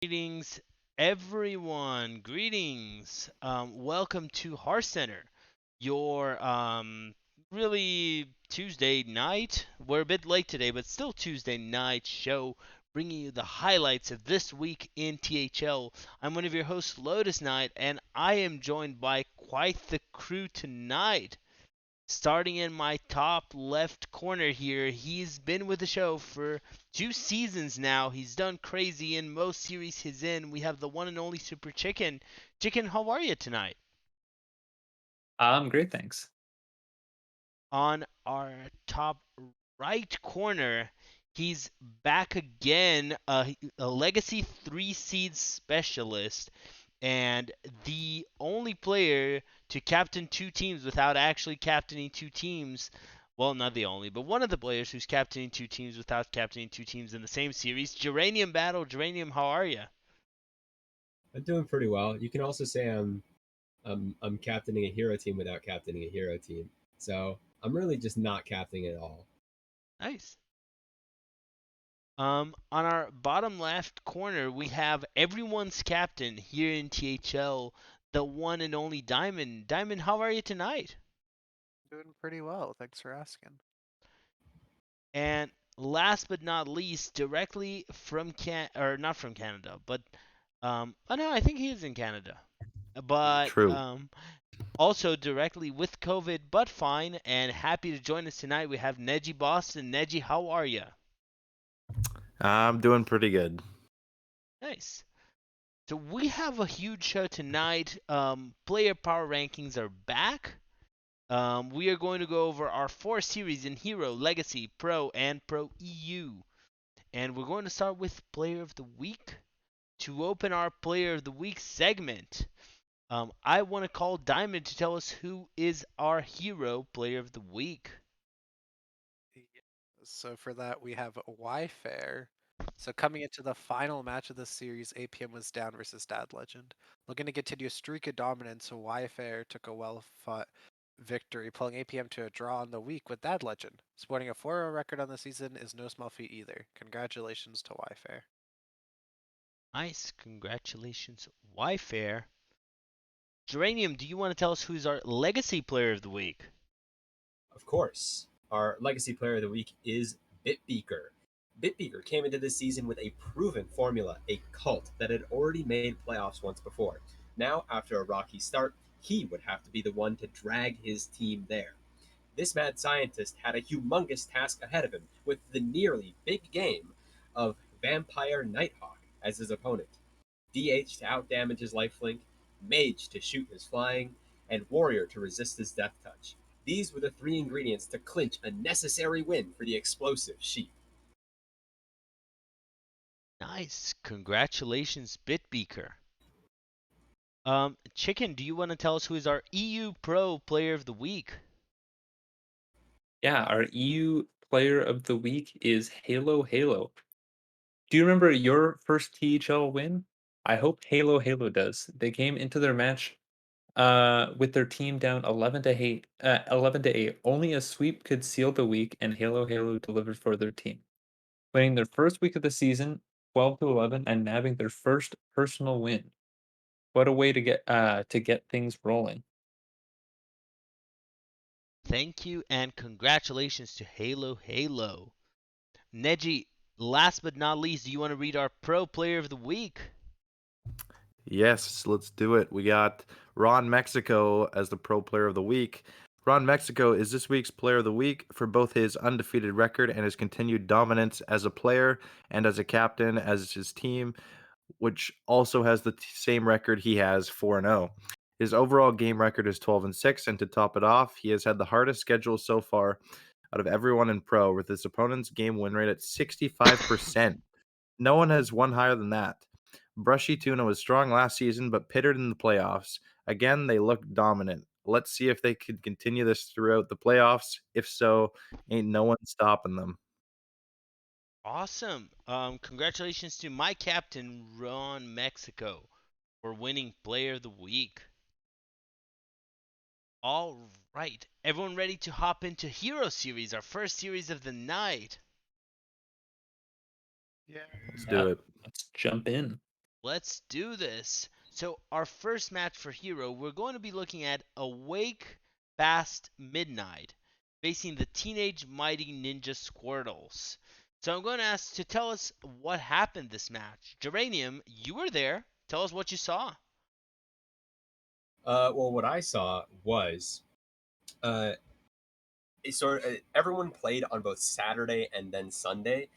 Greetings, everyone. Greetings. Welcome to Hearthcenter, your really Tuesday night. We're a bit late today, but still Tuesday night show, bringing you the highlights of this week in THL. I'm one of your hosts, Lotus Knight, and I am joined by quite the crew tonight. Starting in my top left corner here, he's been with the show for 2 seasons now. He's done crazy in most series he's in. We have the one and only Super Chicken. Chicken, how are you tonight? Great, thanks. On our top right corner, he's back again, a Legacy 3 seed specialist, and the only player to captain two teams without actually captaining two teams. Well, not the only, but one of the players who's captaining two teams without captaining two teams in the same series. Geranium Battle. Geranium, how are you? I'm doing pretty well. You can also say I'm captaining a hero team without captaining a hero team. So I'm really just not captaining at all. Nice. On our bottom left corner, we have everyone's captain here in THL, the one and only Diamond. Diamond, how are you tonight? Doing pretty well, thanks for asking. And last but not least, directly from or not from Canada, but oh no, I think he is in Canada. But True. also directly with COVID, but fine and happy to join us tonight. We have Neji Boston. Neji, how are you? I'm doing pretty good. Nice. So we have a huge show tonight. Player power rankings are back. We are going to go over our four series in Hero, Legacy, Pro, and Pro EU. And we're going to start with Player of the Week. To open our Player of the Week segment, I want to call Diamond to tell us who is our Hero Player of the Week. So for that, we have Yfair. So coming into the final match of the series, APM was down versus Dad Legend. Looking to continue a streak of dominance, Yfair took a well-fought victory, pulling APM to a draw on the week with Dad Legend. Sporting a 4-0 record on the season is no small feat either. Congratulations to Yfair. Nice, congratulations, Yfair. Geranium, do you want to tell us who's our Legacy Player of the Week? Of course, our legacy player of the week is Bitbeaker. Bitbeaker came into this season with a proven formula, a cult that had already made playoffs once before. Now, after a rocky start, he would have to be the one to drag his team there. This mad scientist had a humongous task ahead of him with the nearly big game of Vampire Nighthawk as his opponent. DH to outdamage his lifelink, Mage to shoot his flying, and Warrior to resist his death touch. These were the three ingredients to clinch a necessary win for the explosive sheep. Nice, congratulations, Bitbeaker. Chicken, do you want to tell us who is our EU Pro Player of the Week? Yeah, our EU player of the week is Halo Halo. Do you remember your first THL win? I hope Halo does. They came into their match with their team down 11 to 8. Only a sweep could seal the week and Halo delivered for their team. Winning their first week of the season 12 to 11 and nabbing their first personal win. What a way to get things rolling. Thank you and congratulations to Halo. Neji, last but not least, do you want to read our Pro Player of the Week? Yes, let's do it. We got Ron Mexico as the Pro Player of the Week. Ron Mexico is this week's Player of the Week for both his undefeated record and his continued dominance as a player and as a captain as his team, which also has the same record he has 4-0. His overall game record is 12-6, and to top it off, he has had the hardest schedule so far out of everyone in Pro, with his opponent's game win rate at 65%. No one has won higher than that. Brushy Tuna was strong last season, but pittered in the playoffs. Again, they look dominant. Let's see if they could continue this throughout the playoffs. If so, ain't no one stopping them. Awesome. Congratulations to my captain, Ron Mexico, for winning Player of the Week. All right. Everyone ready to hop into Hero Series, our first series of the night? Yeah. Let's Yeah, do it. let's jump in. Let's do this. So, our first match for Hero, we're going to be looking at Awake Past Midnight, facing the Teenage Mighty Ninja Squirtles. So, I'm going to ask to tell us what happened this match. Geranium, you were there. Tell us what you saw. Well, what I saw was uh, everyone played on both Saturday and then Sunday,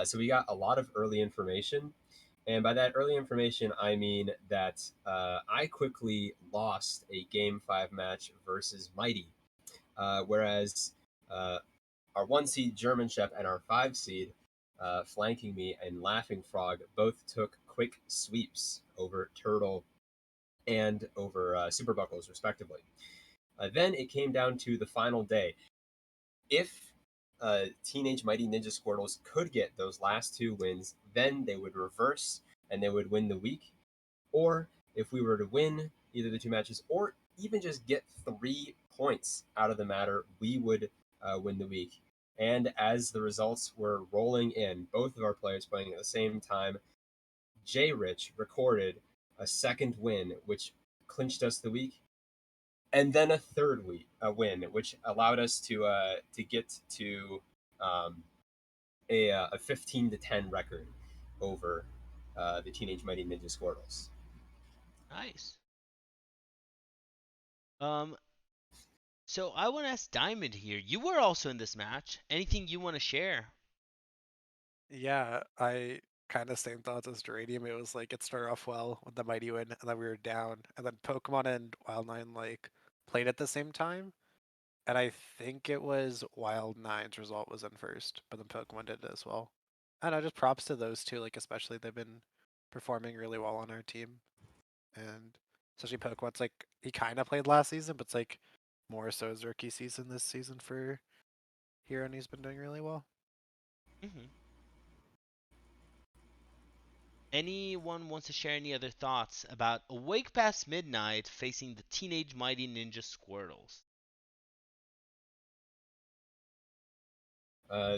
so we got a lot of early information. And by that early information, I mean that I quickly lost a Game 5 match versus Mighty, whereas uh, our 1 seed German Chef and our 5 seed flanking me and Laughing Frog both took quick sweeps over Turtle and over Super Buckles, respectively. Then it came down to the final day. If Teenage Mighty Ninja Squirtles could get those last 2 wins, then they would reverse and they would win the week. Or if we were to win either the 2 matches or even just get 3 points out of the matter, we would win the week. And as the results were rolling in, both of our players playing at the same time, J Rich recorded a second win, which clinched us the week, and then a third win, which allowed us to get to um, a 15-10 record over the Teenage Mighty Ninja Squirtles. Nice. Um, so I want to ask Diamond here. You were also in this match. Anything you want to share? Yeah, I kind of same thoughts as Geranium. It was like it started off well with the Mighty win, and then we were down, and then Pokemon and Wild9 like played at the same time, and I think it was Wild9's result was in first, but then Pokemon did it as well. I don't know, just props to those two, like especially they've been performing really well on our team, and especially Pokemon's like he kind of played last season, but it's like more so his rookie season this season for Hero, and he's been doing really well. Mm-hmm. Anyone wants to share any other thoughts about Awake Past Midnight facing the Teenage Mighty Ninja Squirtles?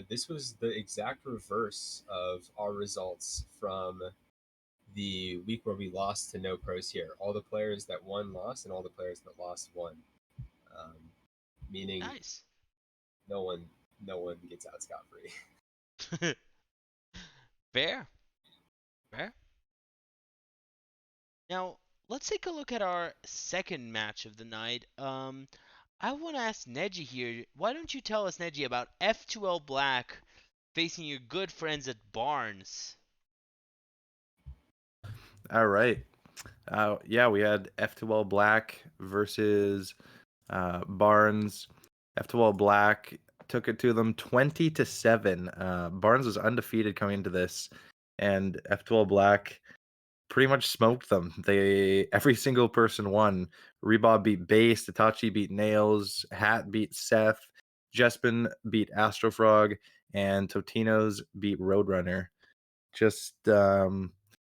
This was the exact reverse of our results from the week where we lost to No Pros here. All the players that won lost, and all the players that lost won. Um, Meaning Nice. no one gets out scot free. Fair. Fair. Now, let's take a look at our second match of the night. I want to ask Neji here. Why don't you tell us, Neji, about F2L Black facing your good friends at Barnes? All right. Yeah, we had F2L Black versus Barnes. F2L Black took it to them 20-7. Barnes was undefeated coming into this, and F2L Black pretty much smoked them. Every single person won. Rebob beat Base, Itachi beat Nails, Hat beat Seth, Jespin beat Astrofrog, and Totino's beat Roadrunner. Just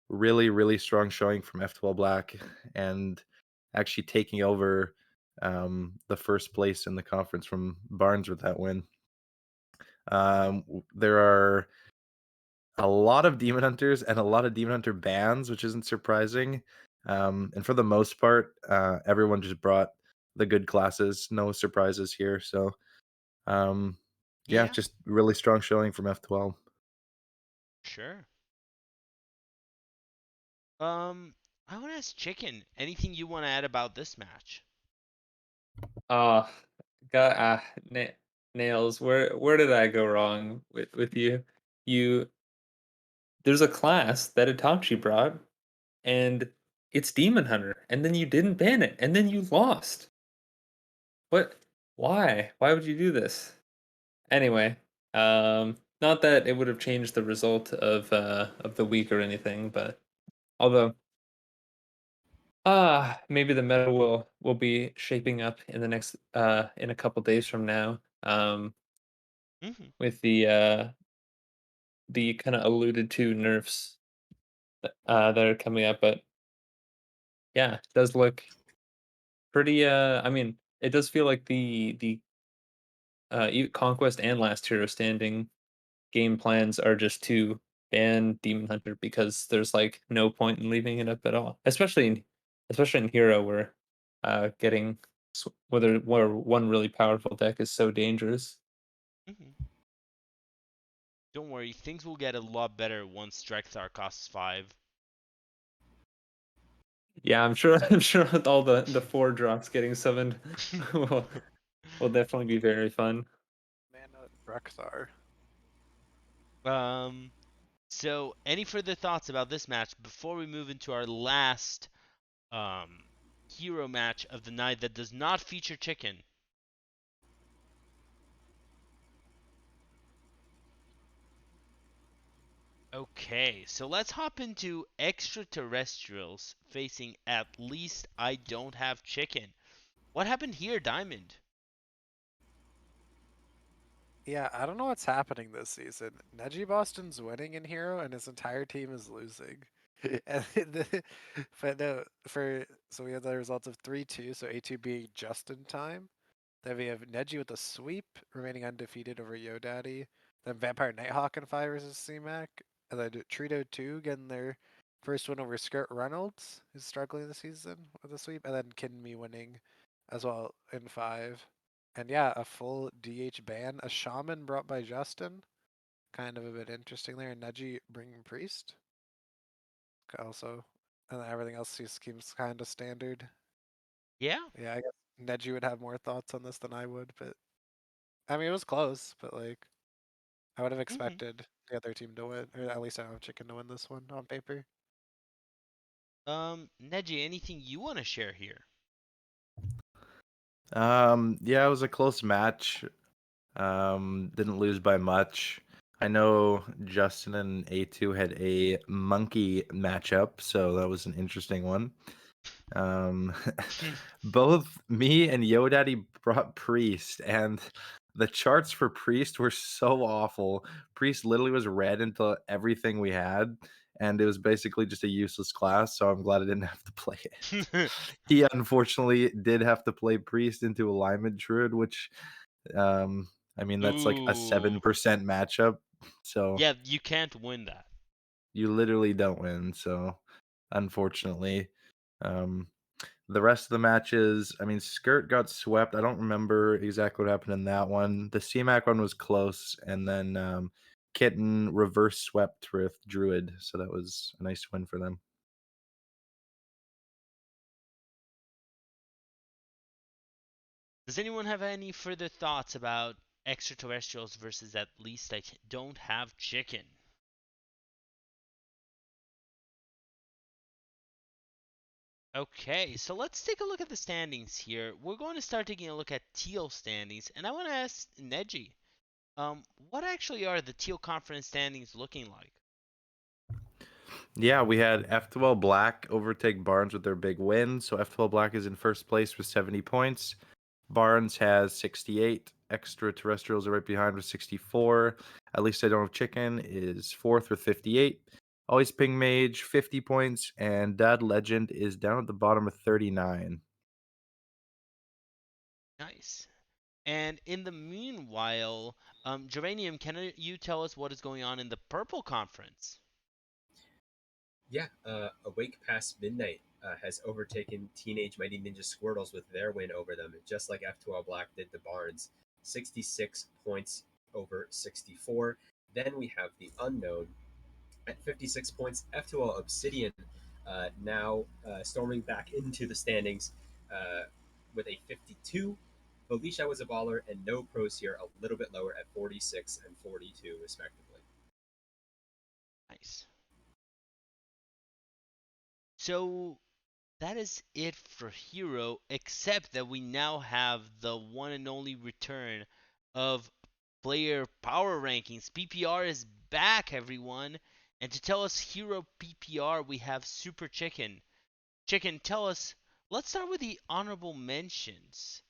really, really strong showing from F2L Black, and actually taking over the first place in the conference from Barnes with that win. There are a lot of Demon Hunters and a lot of Demon Hunter bans, which isn't surprising. And for the most part, everyone just brought the good classes. No surprises here. So, yeah, Yeah, just really strong showing from F12. sure. I want to ask Chicken. Anything you want to add about this match? Uh got Nails. Where did I go wrong with you? You There's a class that Itachi brought, and it's Demon Hunter, and then you didn't ban it, and then you lost. What? Why? Why would you do this? Anyway, not that it would have changed the result of the week or anything, but although maybe the meta will be shaping up in the next in a couple days from now. Mm-hmm. With the kind of alluded to nerfs that are coming up, but yeah, it does look pretty. I mean, it does feel like the Conquest and Last Hero Standing game plans are just too ban Demon Hunter because there's like no point in leaving it up at all. Especially in Hero where getting where one really powerful deck is so dangerous. Hmm. Don't worry, things will get a lot better once Drekthar costs 5. Yeah, I'm sure I'm sure with all the 4 drops getting summoned will definitely be very fun. Mana Rekthar. um, so any further thoughts about this match before we move into our last um, hero match of the night that does not feature chicken? Okay, so let's hop into extraterrestrials facing at least I don't have chicken. What happened here, Diamond? Yeah, I don't know what's happening this season. Neji Boston's winning in Hero, and his entire team is losing. And but no, so we have the results of 3-2, so A2 being just in time. Then we have Neji with a sweep, remaining undefeated over Yodaddy. Then Vampire Nighthawk in 5 versus C-Mac. And then Trito 2 getting their first win over Skirt Reynolds, who's struggling this season with a sweep. And then Kinmi winning as well in 5. And yeah, a full DH ban. A Shaman brought by Justin. Kind of a bit interesting there. And Neji bringing Priest. Also. And then everything else seems kind of standard. Yeah. Yeah, I guess Neji would have more thoughts on this than I would, but I mean, it was close, but like I would have Hmm. expected the other team to win, or at least I don't have Chicken to win this one on paper. Neji, anything you want to share here? Yeah, it was a close match. Didn't lose by much. I know Justin and A2 had a monkey matchup, so that was an interesting one. Um, both me and Yodaddy brought Priest, and the charts for Priest were so awful. Priest literally was red into everything we had, and it was basically just a useless class, so I'm glad I didn't have to play it. He unfortunately did have to play Priest into Alignment Druid, which um, I mean, that's like a Ooh. 7% matchup, so Yeah, you can't win that. you literally don't win. So, unfortunately, um, the rest of the matches, I mean, Skirt got swept. I don't remember exactly what happened in that one. The CMAC one was close, and then Kitten reverse swept with Druid, so that was a nice win for them. Does anyone have any further thoughts about extraterrestrials versus at least I don't have chicken? Okay, so let's take a look at the standings here. We're going to start taking a look at teal standings, and I want to ask Neji, what actually are the teal conference standings looking like? Yeah, we had F12 Black overtake Barnes with their big win. So F12 Black is in first place with 70 points. Barnes has 68. Extraterrestrials are right behind with 64. At least I don't have chicken is fourth with 58. Always Ping Mage 50 points, and Dad Legend is down at the bottom with 39. Nice. And in the meanwhile, Geranium, can you tell us what is going on in the purple conference? Yeah, Awake Past Midnight has overtaken Teenage Mighty Ninja Squirtles with their win over them, just like F2L Black did to Barnes. 66 points over 64. Then we have the Unknown at 56 points. F2L Obsidian now storming back into the standings with a 52. Felicia was a baller, and No Pros here a little bit lower at 46 and 42, respectively. Nice. So that is it for Hero, except that we now have the one and only return of player power rankings. PPR is back, everyone. And to tell us Hero PPR, we have Super Chicken. Chicken, tell us. Let's start with the honorable mentions.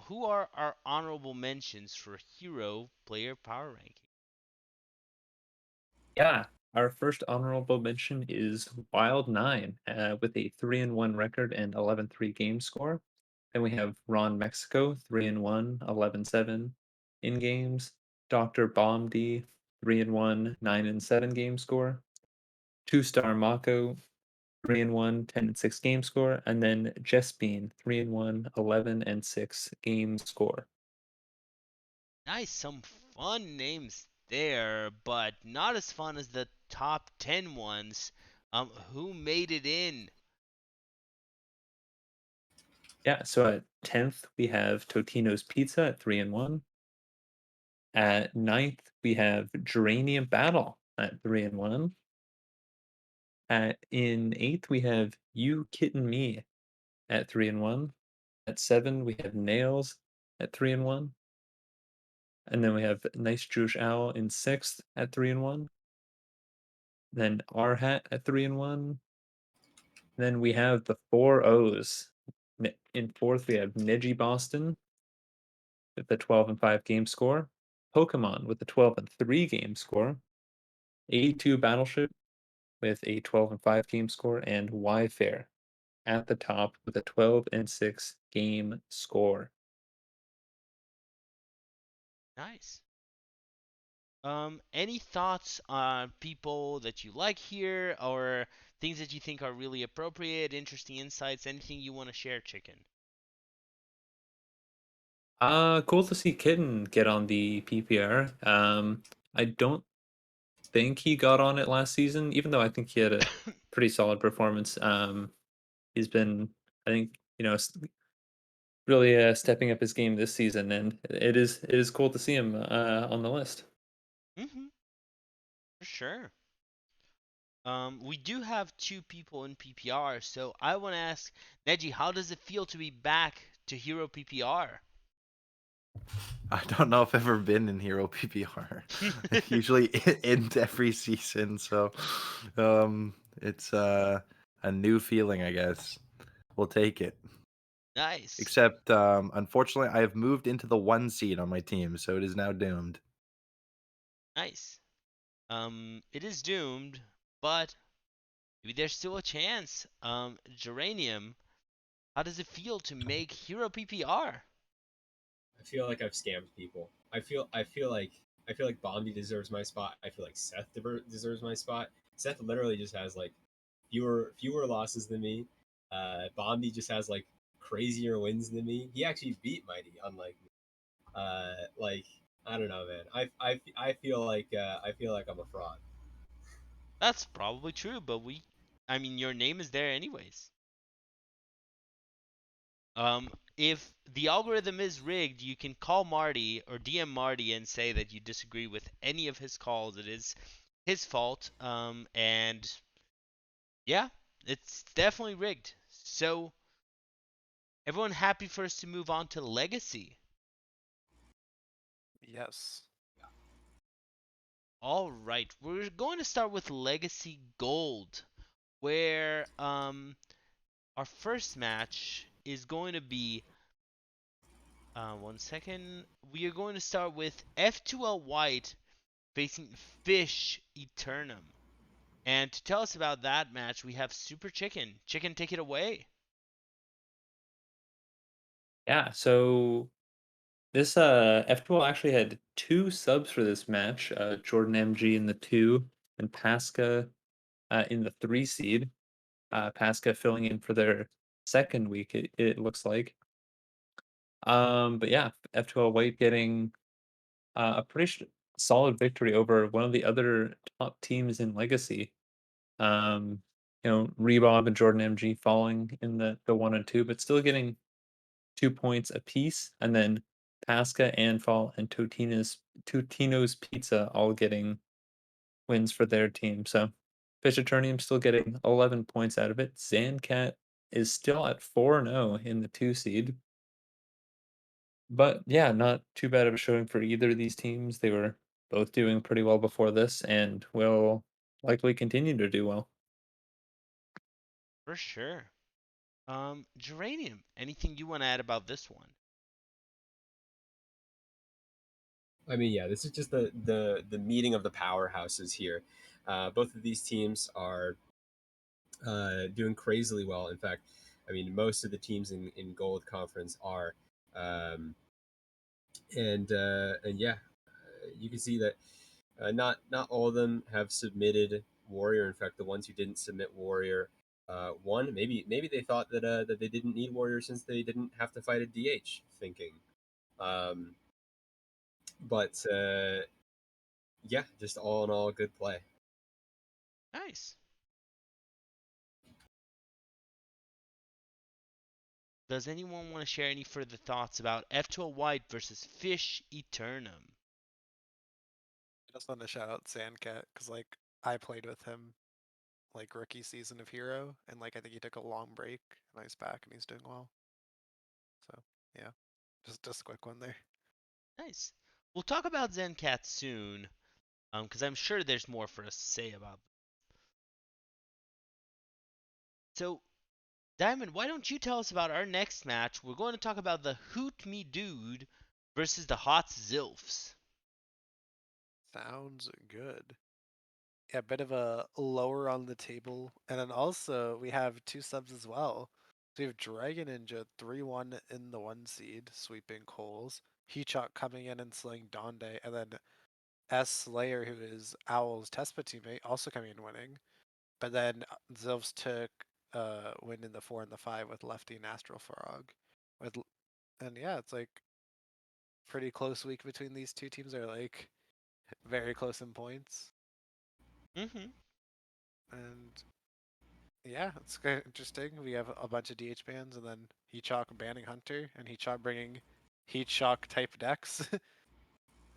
Who are our honorable mentions for Hero player power ranking? Yeah, our first honorable mention is Wild9 with a 3-1 record and 11-3 game score. Then we have Ron Mexico, 3-1, 11-7 in games. Dr. Bomb D, 3-1, 9-7 game score. 2-star Mako, 3-1, 10-6 game score, and then Jespine, 3-1, 11-6 game score. Nice, some fun names there, but not as fun as the top 10 ones. Who made it in? Yeah, so at 10th we have Totino's Pizza at 3-1. At 9th we have Geranium Battle at 3-1. In 8th we have You Kitten Me at 3-1. At 7 we have Nails at 3-1. And then we have Nice Jewish Owl in 6th at 3-1. Then R Hat at 3-1. Then we have the 4 O's. In 4th we have Neji Boston with the 12-5 game score. Pokemon with the 12-3 game score. A2 Battleship with a 12-5 game score, and Yfair at the top with a 12-6 game score. Nice. Any thoughts on people that you like here, or things that you think are really appropriate, interesting insights, anything you want to share, Chicken? Cool to see Kitten get on the PPR. I don't think he got on it last season, even though I think he had a pretty solid performance. He's been, I think, really stepping up his game this season, and it is cool to see him on the list. Mm-hmm, for sure. We do have two people in PPR, so I want to ask Neji, how does it feel to be back to Hero PPR? I don't know if I've ever been in Hero PPR. Usually end every season, so it's a new feeling, I guess. We'll take it. Nice, Except, unfortunately, I have moved into the 1 seed on my team, so it is now doomed. nice. It is doomed, but maybe there's still a chance. Geranium, how does it feel to make Hero PPR? I feel like I've scammed people. I feel like Bombi deserves my spot. I feel like Seth deserves my spot. Seth literally just has like fewer losses than me. Bombi just has like crazier wins than me. He actually beat Mighty, unlike me. Like I don't know, man. I feel like I'm a fraud. That's probably true, but I mean, your name is there anyways. If the algorithm is rigged, you can call Marty or DM Marty and say that you disagree with any of his calls. It is his fault. And yeah, it's definitely rigged. So, everyone happy for us to move on to Legacy. Yes. All right, we're going to start with Legacy Gold, where our first match is going to be. 1 second. We are going to start with F2L White facing Fish Eternum. And to tell us about that match, we have Super Chicken. Chicken, take it away. Yeah, so this F2L actually had 2 subs for this match. Jordan MG in the 2 and Pasca in the 3 seed. Pasca filling in for their second week, it looks like. But yeah, F2L White getting a pretty solid victory over one of the other top teams in Legacy. Rebob and Jordan MG falling in the 1 and 2, but still getting 2 points apiece, and then Pasca, Anfall, and Totino's Pizza all getting wins for their team. So Fish Eternium still getting 11 points out of it. Zancat is still at 4-0 in the 2 seed. But yeah, not too bad of a showing for either of these teams. They were both doing pretty well before this and will likely continue to do well. For sure. Geranium, anything you want to add about this one? I mean, yeah, this is just the meeting of the powerhouses here. Both of these teams are doing crazily well. In fact, I mean, most of the teams in Gold Conference are, um, and yeah, you can see that Not all of them have submitted Warrior. In fact, the ones who didn't submit Warrior, one maybe they thought that they didn't need Warrior since they didn't have to fight a DH. Thinking, um, but yeah, just all in all, good play. Nice. Does anyone want to share any further thoughts about F2 White versus Fish Eternum? I just want to shout out Sandcat because like I played with him like rookie season of Hero, and like I think he took a long break, and he's back and he's doing well. So yeah, just a quick one there. Nice. We'll talk about Zencat soon, because I'm sure there's more for us to say about them. So, Diamond, why don't you tell us about our next match? We're going to talk about the Hoot Me Dude versus the Hot Zilfs. Sounds good. Yeah, a bit of a lower on the table, and then also we have two subs as well. So we have Dragon Ninja 3-1 in the 1 seed, sweeping Coles. Heechok coming in and slaying Donde, and then S Slayer, who is Owl's Tespa teammate, also coming in winning. But then Zilfs took win in the 4 and the 5 with Lefty and Astral Frog. With and yeah, it's like pretty close week between these two teams. They're like very close in points. Mm-hmm. And yeah, it's kind of interesting. We have a bunch of DH bans, and then Heechok banning Hunter, and Heechok bringing Heechok type decks.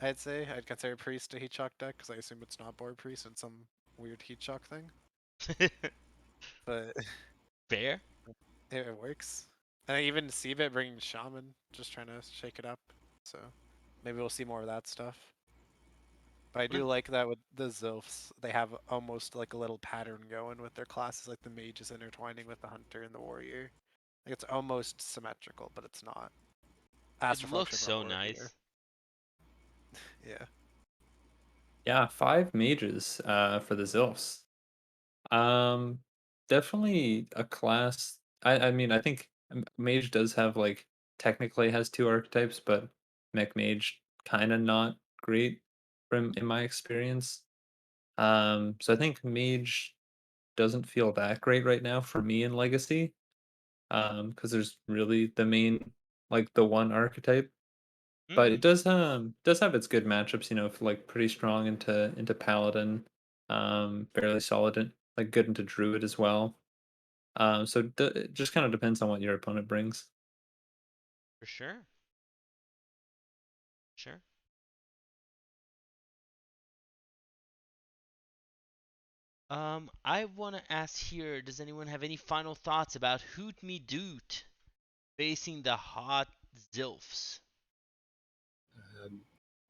I'd say I'd consider Priest a Heechok deck because I assume it's not board Priest and some weird Heechok thing, but Fair. it works. And even Seabit bringing Shaman, just trying to shake it up. So maybe we'll see more of that stuff. But I do like that with the Zilfs, they have almost like a little pattern going with their classes, like the mage is intertwining with the hunter and the warrior. Like it's almost symmetrical, but it's not. It Astrofog's looks a so warrior. nice. Yeah. Yeah, 5 mages for the Zilfs. Um, Definitely a class. I mean, I think mage does have like technically has two archetypes, but mech mage kind of not great from in my experience. So I think mage doesn't feel that great right now for me in Legacy. Because there's really the main like the one archetype, but it Mm-hmm. does have its good matchups. Like pretty strong into paladin, fairly solid and like good into druid as well. So it just kind of depends on what your opponent brings. For sure. Sure. I want to ask here, does anyone have any final thoughts about Hoot Me Doot facing the Hot Zilfs? Um,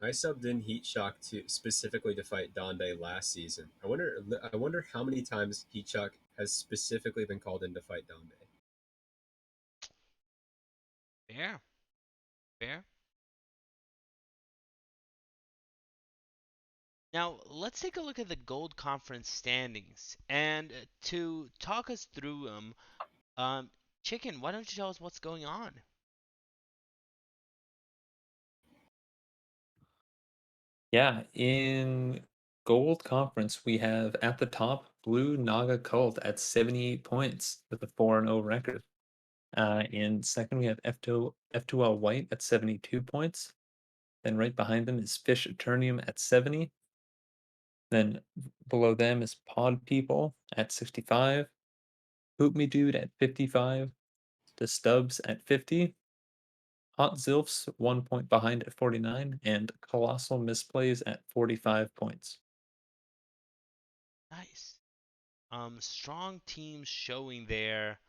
I subbed in Heat Shock to specifically to fight Donde last season. I wonder how many times Heat Shock has specifically been called in to fight Donde. Fair. Fair. Now, let's take a look at the Gold Conference standings. And to talk us through them, Chicken, why don't you tell us what's going on? Yeah, in Gold Conference, we have at the top Blue Naga Cult at 78 points with a 4-0 record. In second, we have F2L White at 72 points. Then right behind them is Fish Eternium at 70. Then below them is Pod People at 65. Hoop Me Dude at 55. The Stubbs at 50. Hot Zilfs 1 point behind at 49. And Colossal Misplays at 45 points. Nice. Strong teams showing there.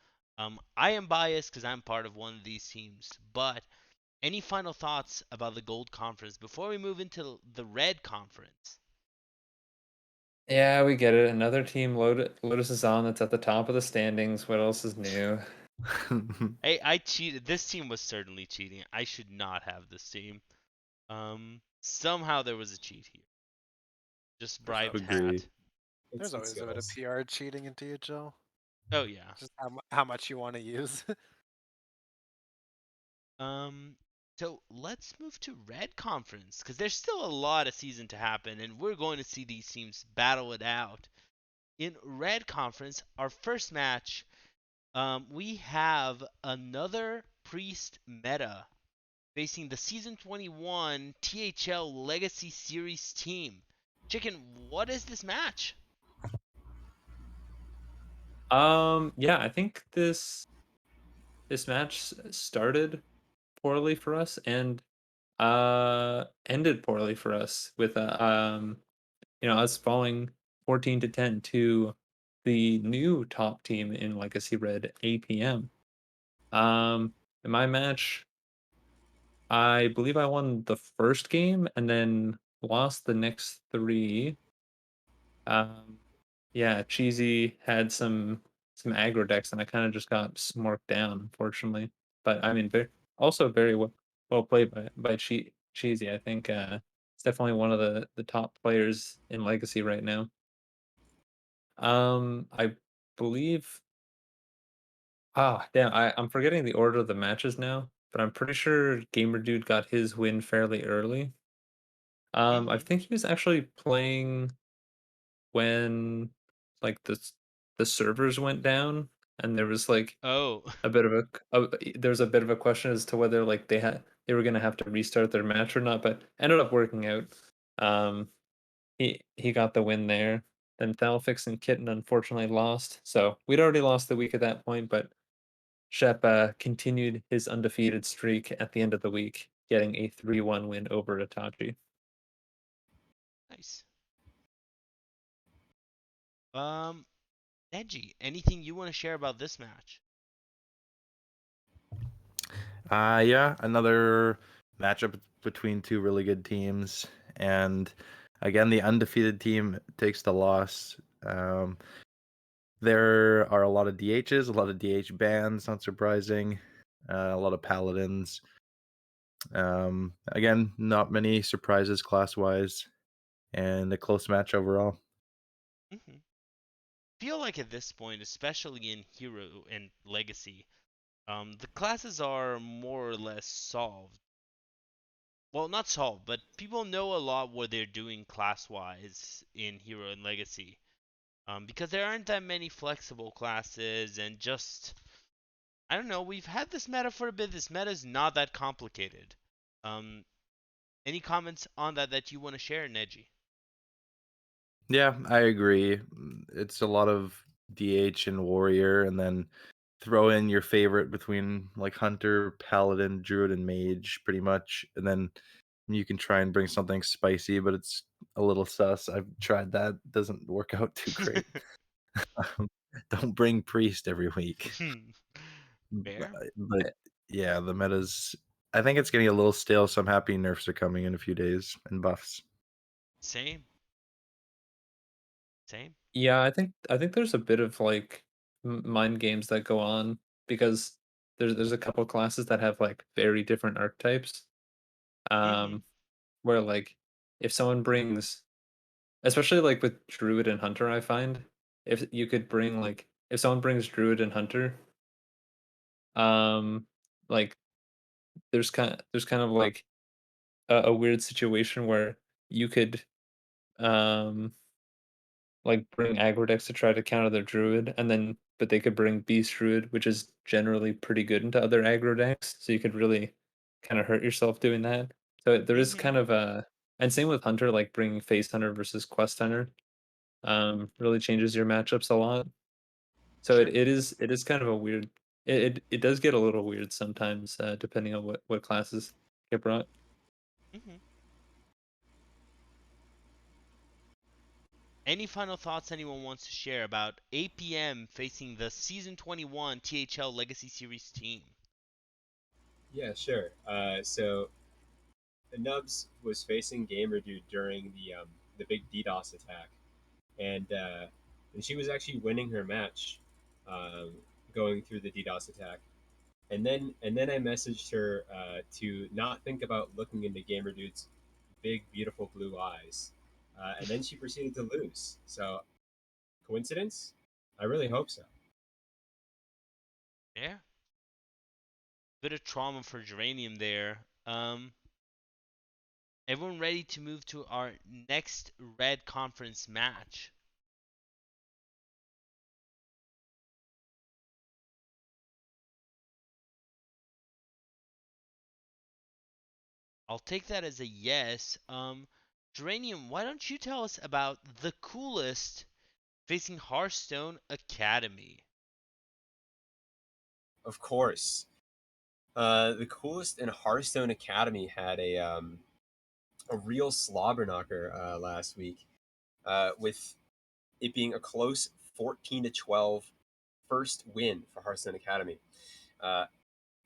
I am biased because I'm part of one of these teams, but any final thoughts about the Gold Conference before we move into the Red Conference? Yeah, we get it. Another team Lotus is on that's at the top of the standings. What else is new? Hey, I cheated. This team was certainly cheating. I should not have this team. Somehow there was a cheat here. Just There's bribed always Agree. hat. It's there's it's always a bit of Skittles. PR cheating in DHL. Oh yeah. Just how much you want to use. Um, So let's move to Red Conference because there's still a lot of season to happen, and we're going to see these teams battle it out. In Red Conference, our first match, we have another Priest meta facing the Season 21 THL Legacy Series team. Chicken, what is this match? Yeah, I think this match started poorly for us and ended poorly for us with us falling 14-10 to the new top team in Legacy Red, APM. In my match, I believe I won the first game and then lost the next three. Um, yeah, Cheesy had some aggro decks, and I kind of just got smorked down, unfortunately. But I mean, also very well played by Cheesy. I think it's definitely one of the top players in Legacy right now. I believe. Ah, damn! I'm forgetting the order of the matches now, but I'm pretty sure Gamer Dude got his win fairly early. I Mm-hmm. think he was actually playing when like the servers went down, and there was like Oh, a bit of there was a bit of a question as to whether like they were gonna have to restart their match or not, but ended up working out. Um, he got the win there. Then Thalfix and Kitten unfortunately lost, so we'd already lost the week at that point, but Shep continued his undefeated streak at the end of the week, getting a 3-1 win over Itachi. nice. Um, Neji, anything you want to share about this match? Yeah, another matchup between two really good teams, and again, the undefeated team takes the loss. Um, there are a lot of DHs, a lot of DH bans, not surprising, a lot of paladins. Again, not many surprises class wise, and a close match overall. Mm-hmm. Feel like at this point, especially in Hero and Legacy, the classes are more or less solved. Well, not solved, but people know a lot what they're doing class-wise in Hero and Legacy. Because there aren't that many flexible classes, and just I don't know. We've had this meta for a bit. This meta is not that complicated. Um, any comments on that you want to share, Neji? Yeah, I agree. It's a lot of DH and warrior, and then throw in your favorite between like hunter, paladin, druid, and mage, pretty much, and then you can try and bring something spicy, but it's a little sus. I've tried that; doesn't work out too great. Don't bring priest every week. But, Fair. but yeah, the meta's. I think it's getting a little stale, so I'm happy nerfs are coming in a few days and buffs. Same. Same. Yeah, I think there's a bit of like mind games that go on because there's a couple classes that have like very different archetypes. Mm-hmm. Um, where like if someone brings, especially like with Druid and Hunter, I find if you could bring like if someone brings Druid and Hunter, um, like there's kind of like a weird situation where you could um like bring aggro decks to try to counter their druid, and then but they could bring beast druid, which is generally pretty good into other aggro decks. So you could really kind of hurt yourself doing that. So there is Mm-hmm. kind of a and same with hunter, like bringing face hunter versus quest hunter, really changes your matchups a lot. So Sure. it is kind of a weird. It does get a little weird sometimes, depending on what classes get brought. Mm-hmm. Any final thoughts anyone wants to share about APM facing the Season 21 THL Legacy Series team? Yeah, sure. So Nubs was facing Gamer Dude during the big DDoS attack, and and she was actually winning her match, um, going through the DDoS attack. And then I messaged her to not think about looking into Gamer Dude's big, beautiful blue eyes, and then she proceeded to lose. So coincidence? I really hope so. Yeah. Bit of trauma for Geranium there. Um, everyone ready to move to our next Red Conference match? I'll take that as a yes. Geranium, why don't you tell us about the coolest facing Hearthstone Academy? Of course. The coolest in Hearthstone Academy had a real slobber knocker last week, with it being a close 14 to 12 first win for Hearthstone Academy. Uh,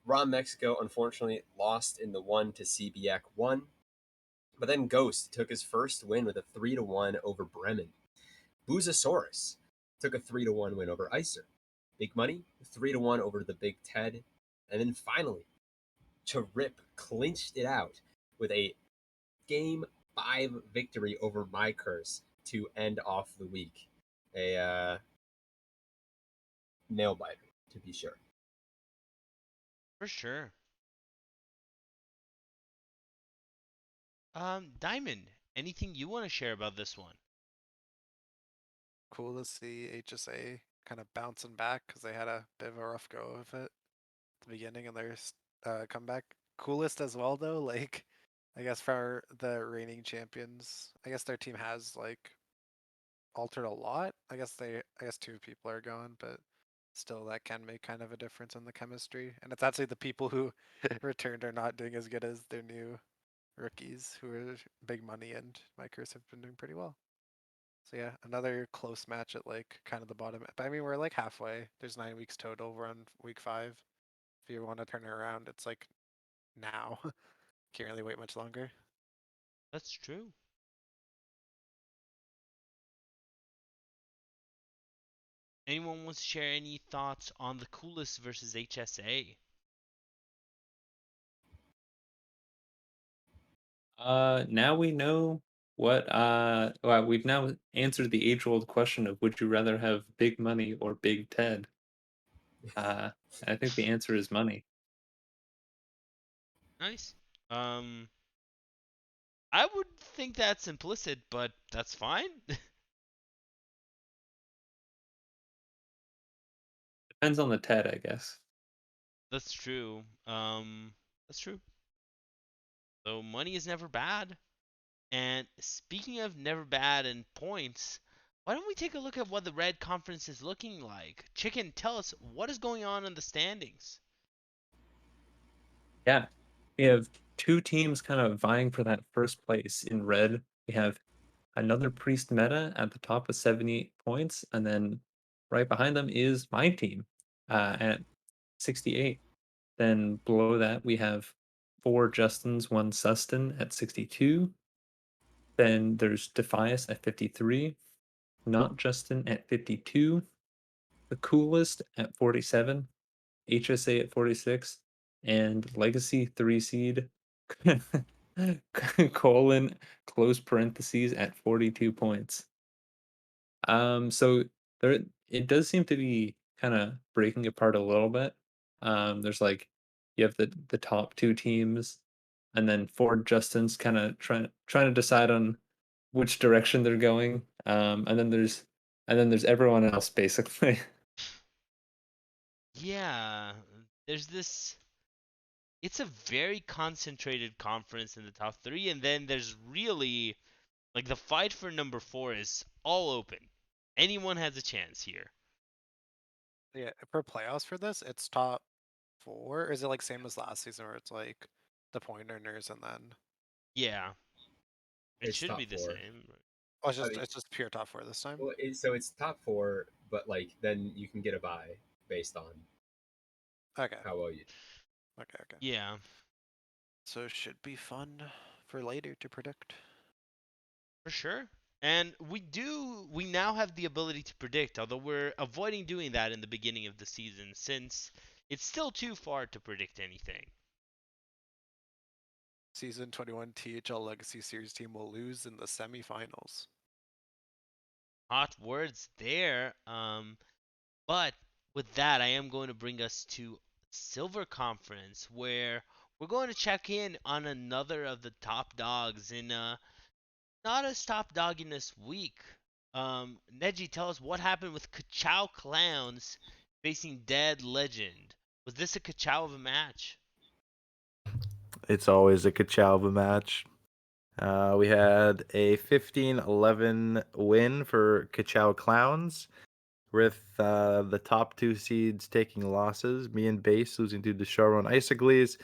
Raw Mexico unfortunately lost in the one to CBX one, but then Ghost took his first win with a 3-1 over Bremen. Boozasaurus took a 3-1 win over Icer. Big Money 3-1 over the Big Ted, and then finally, Rip clinched it out with a game 5 victory over My Curse to end off the week. A nail biter, to be sure. For sure. Diamond, anything you want to share about this one? Cool to see HSA kind of bouncing back because they had a bit of a rough go of it at the beginning and their comeback. Coolest as well though, like I guess for the reigning champions, I guess their team has like altered a lot. I guess two people are gone, but still that can make kind of a difference in the chemistry. And it's actually the people who returned are not doing as good as their new rookies who are big money and Micros have been doing pretty well. So yeah, another close match at like kind of the bottom. But I mean, we're like halfway. There's 9 weeks total. We're on week 5. If you want to turn it around, it's like now. Can't really wait much longer. That's true. Anyone wants to share any thoughts on the coolest versus HSA? Now we know what well, we've now answered the age-old question of would you rather have big money or big Ted? Uh, I think the answer is money. Nice. I would think that's implicit, but that's fine. Depends on the Ted, I guess. That's true. That's true. So money is never bad. And speaking of never bad and points, why don't we take a look at what the Red Conference is looking like? Chicken, tell us what is going on in the standings. Yeah. We have two teams kind of vying for that first place in red. We have another Priest meta at the top with 78 points, and then right behind them is my team at 68. Then below that, we have four Justins, one Sustin at 62. Then there's Defias at 53, Not Justin at 52, The Coolest at 47, HSA at 46, and Legacy 3 seed colon close parentheses at 42 points. So there it does seem to be kind of breaking apart a little bit. There's like you have the top two teams, and then Ford Justin's kind of trying to decide on which direction they're going. And then there's everyone else basically. Yeah, there's this. It's a very concentrated conference in the top three, and then there's really like the fight for number four is all open. Anyone has a chance here. Yeah, for playoffs for this, it's top 4. Is it like same as last season where it's like the point earners and then Yeah, it It's should be top the four. same. oh, I mean, it's just pure top 4 this time? well, so it's top four, but like then you can get a bye based on Okay. how well you. Okay. Yeah, So it should be fun for later to predict. for sure. And we now have the ability to predict, although we're avoiding doing that in the beginning of the season since it's still too far to predict anything. Season 21 THL Legacy Series team will lose in the semifinals. Hot words there. But with that, I am going to bring us to Silver Conference, where we're going to check in on another of the top dogs in not as top dog in this week. Neji, tell us what happened with Kachow Clowns facing Dead Legend. Was this a Kachow of a match? It's always a Kachow of a match. We had a 15-11 win for Kachow Clowns, with the top 2 seeds taking losses. Me and Base losing to Desharon Isogles,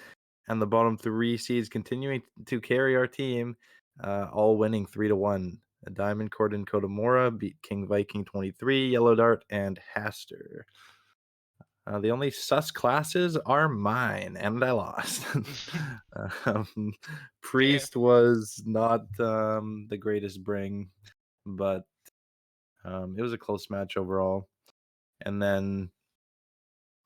and the bottom 3 seeds continuing to carry our team, all winning 3-1. Diamond Corden Kodomora beat King Viking 23, Yellow Dart, and Haster. The only sus classes are mine, and I lost. um, Fair. Priest was not the greatest bring, but it was a close match overall. And then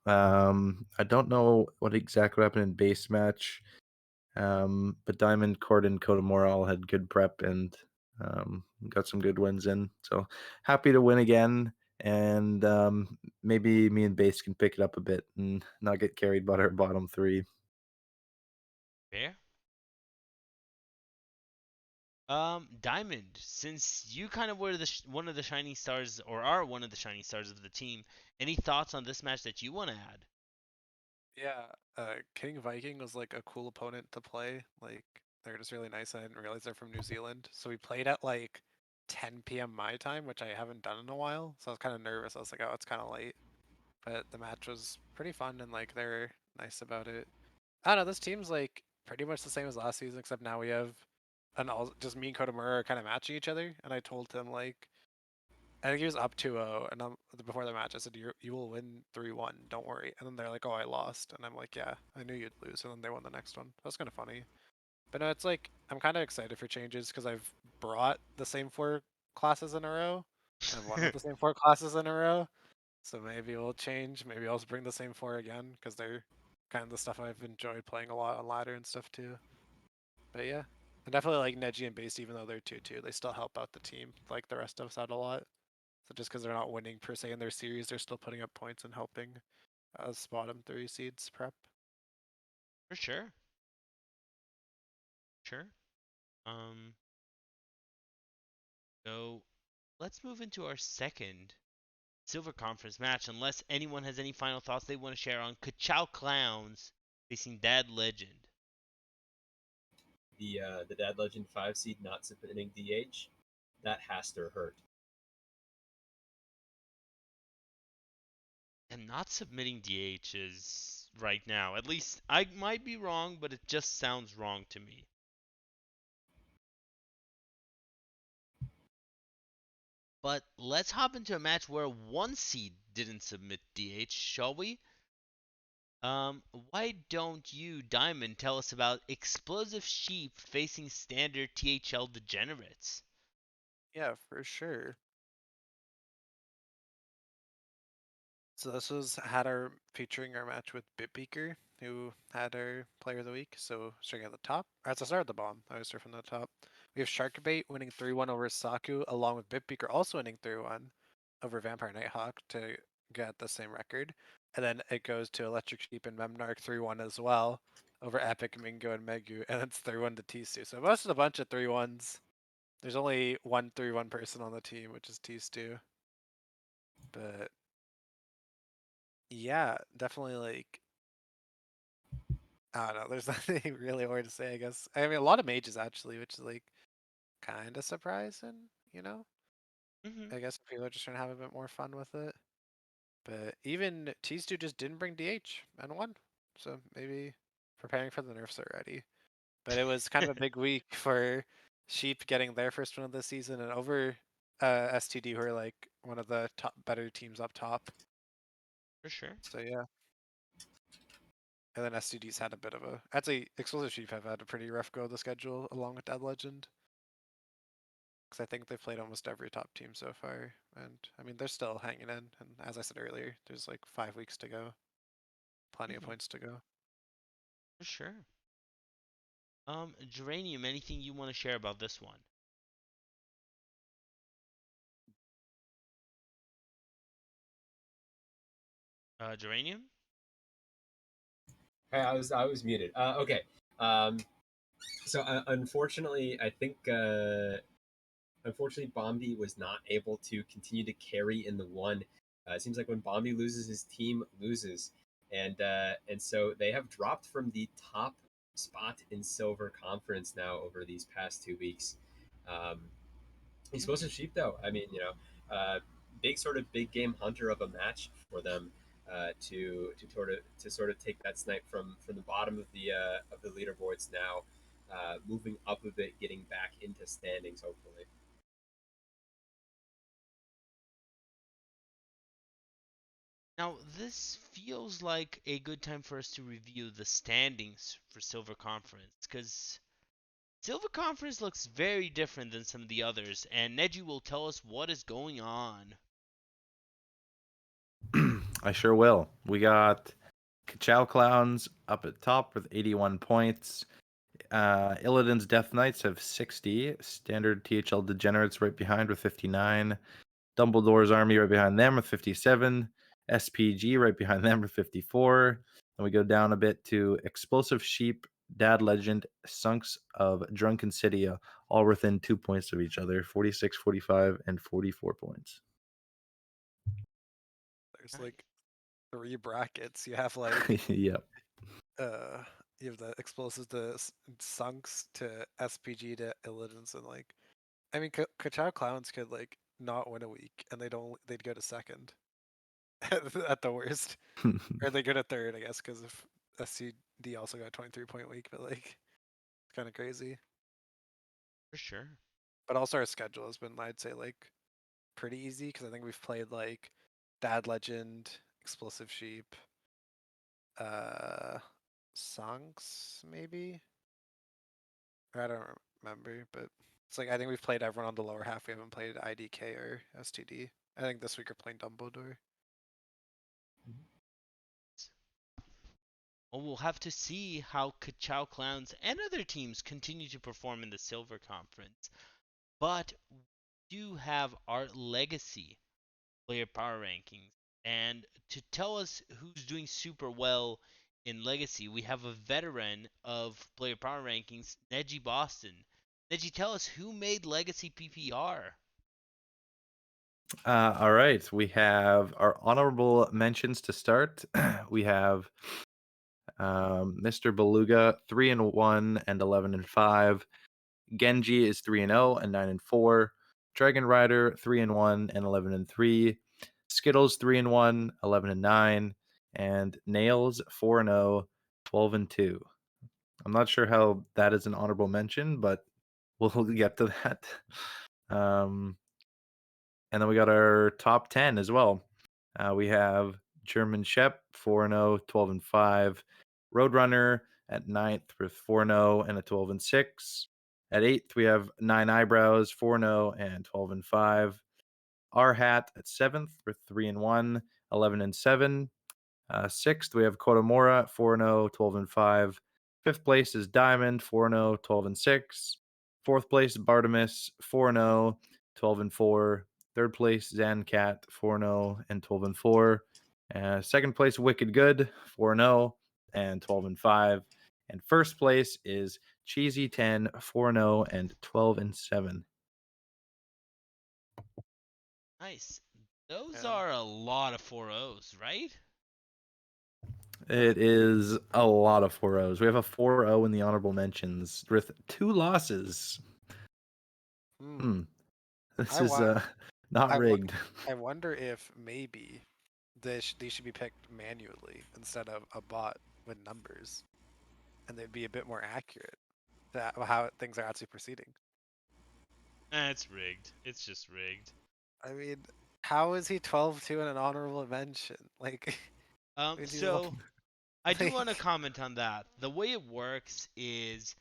I don't know what exactly happened in base match, but Diamond, Cord, and Kodomora all had good prep and got some good wins in. So happy to win again. And maybe me and Base can pick it up a bit and not get carried by our bottom 3. Fair. Diamond, since you kind of were one of the shining stars, or are one of the shining stars of the team, any thoughts on this match that you want to add? Yeah, King Viking was like a cool opponent to play. Like they're just really nice. I didn't realize they're from New Zealand. So we played at like 10 p.m. my time, which I haven't done in a while. So I was kind of nervous. I was like, oh, it's kind of late. But the match was pretty fun and like they're nice about it. I don't know. This team's like pretty much the same as last season, except now we have just me and Kotamura are kind of matching each other. And I told him like I think he was up 2-0, and before the match, I said, you will win 3-1, don't worry. And then they're like, oh, I lost. And I'm like, yeah, I knew you'd lose. And then they won the next one. That was kind of funny. But no, it's like, I'm kind of excited for changes because I've brought the same 4 classes in a row, and I've won with the same 4 classes in a row. So maybe we'll change. Maybe I'll just bring the same 4 again because they're kind of the stuff I've enjoyed playing a lot on ladder and stuff too. But yeah, I definitely like Neji and Based, even though they're 2-2. They still help out the team like the rest of us out a lot. So just because they're not winning per se in their series, they're still putting up points and helping us bottom 3 seeds prep. For sure. Sure. Um, so let's move into our second Silver Conference match, unless anyone has any final thoughts they want to share on Kachow Clowns facing Dad Legend. The Dad Legend 5 seed not submitting DH, that has to hurt. And not submitting DH is right now. At least I might be wrong, but it just sounds wrong to me. But let's hop into a match where one seed didn't submit DH, shall we? Why don't you, Diamond, tell us about Explosive Sheep facing standard THL degenerates? Yeah, for sure. So this was had our featuring our match with Bitbeaker, who had our player of the week. So starting at the top, or let's start at the bottom. I always start from the top. We have Sharkbait winning 3-1 over Saku, along with Bitbeaker also winning 3-1 over Vampire Nighthawk to get the same record. And then it goes to Electric Sheep and Memnarch 3-1 as well over Epic, Mingo, and Megu, and it's 3-1 to Tistu. So most of a bunch of 3-1s. There's only one 3-1 person on the team, which is Tistu. But yeah, definitely like I don't know. There's nothing really more to say, I guess. I mean, a lot of mages actually, which is like kind of surprising, you know? Mm-hmm. I guess people are just trying to have a bit more fun with it. But even T2 just didn't bring DH and won. So maybe preparing for the nerfs already. But it was kind of a big week for Sheep getting their first win of the season and over STD, who are like one of the top better teams up top. For sure. So yeah. And then STD's had a bit of a. I'd say Explosive Sheep have had a pretty rough go of the schedule along with Dead Legend. Because I think they've played almost every top team so far. And I mean, they're still hanging in. And as I said earlier, there's like 5 weeks to go. Plenty of Mm-hmm. points to go. For sure. Geranium, anything you want to share about this one? Geranium? Hey, I was muted. Okay. Um, unfortunately, I think unfortunately Bombi was not able to continue to carry in the one. It seems like when Bombi loses, his team loses, and so they have dropped from the top spot in Silver Conference now over these past 2 weeks. Um, Explosive Sheep, though, I mean, big sort of big game hunter of a match for them to sort of take that snipe from the bottom of the leaderboards now, moving up a bit, getting back into standings hopefully. Now, this feels like a good time for us to review the standings for Silver Conference, because Silver Conference looks very different than some of the others, and Neji will tell us what is going on. I sure will. We got Kachow Clowns up at top with 81 points. Illidan's Death Knights have 60. Standard THL Degenerates right behind with 59. Dumbledore's Army right behind them with 57. SPG right behind them with 54. And we go down a bit to Explosive Sheep, Dad Legend, Sunks of Drunken City, all within 2 points of each other, 46, 45, and 44 points. There's Nice. like 3 brackets. You have like Yep. you have the explosives to sunks to SPG to Illidens, and like I mean Kachow Clowns could like not win a week and they'd go to second at the worst, or they go to third, I guess, because if SCD also got a 23-point week, but like it's kind of crazy. For sure. But also our schedule has been, I'd say, like pretty easy because I think we've played like Dad Legend, Explosive Sheep, uh, Songs maybe. I don't remember, but it's like I think we've played everyone on the lower half. We haven't played IDK or STD. I think this week we're playing Dumbledore. Well, we'll have to see how Kachow Clowns and other teams continue to perform in the Silver Conference. But we do have our legacy player power rankings. And to tell us who's doing super well in Legacy, we have a veteran of player power rankings, Neji Boston. Neji, tell us who made Legacy PPR. All right. We have our honorable mentions to start. We have Mr. Beluga 3-1 and 11-5. Genji is 3-0 and 9-4. Dragon Rider 3-1 and 11-3. Skittles 3-1, 11-9, and Nails 4-0, 12-2. I'm not sure how that is an honorable mention, but we'll get to that. And then we got our top 10 as well. We have German Shep 4-0, 12-5. Roadrunner at 9th with 4-0 and a 12-6. At 8th, we have Nine Eyebrows 4-0 and 12-5. R Hat at 7th with 3-1, 11-7. 6th, we have Kotomora 4-0, 12-5. 5th place is Diamond 4-0, 12-6. 4th place, Bartimus 4-0, 12-4. 3rd place, Zancat 4-0 and 12-4. 2nd place, Wicked Good 4-0 and 12-5. And 1st place is Cheesy 10 4-0 and 12-7. Nice. Those And are a lot of 4-0s, right? It is a lot of 4-0s. We have a 4-0 in the honorable mentions with 2 losses. hmm, This I is wa- not I wa- rigged. I wonder if maybe these should be picked manually instead of a bot with numbers, and they'd be a bit more accurate to how things are actually proceeding. It's rigged. It's just rigged. I mean, how is he 12-2 in an honorable mention? Like, I mean, he's So I do want to like, comment on that. The way it works is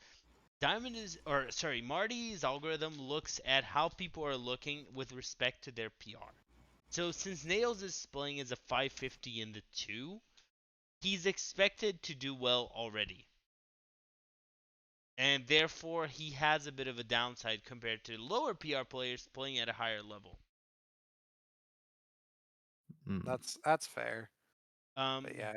Marty's algorithm looks at how people are looking with respect to their PR. So since Nails is playing as a 550 in the 2, he's expected to do well already. And therefore he has a bit of a downside compared to lower PR players playing at a higher level. Mm. that's fair. Um But yeah,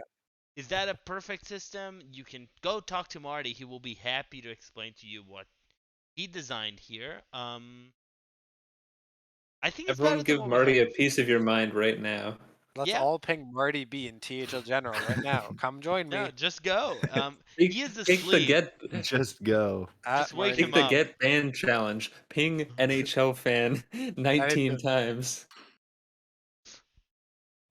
Is that a perfect system? You can go talk to Marty. He will be happy to explain to you what he designed here. I think it's Everyone better than give what we have. Marty a piece of your mind right now. Let's Yeah. all ping Marty B in THL General right now. Come join No, me just go. He Take, is take the asleep. get Just go. at Just wake Marty him take the B. up. get banned challenge. Ping NHL fan 19 Anything. times.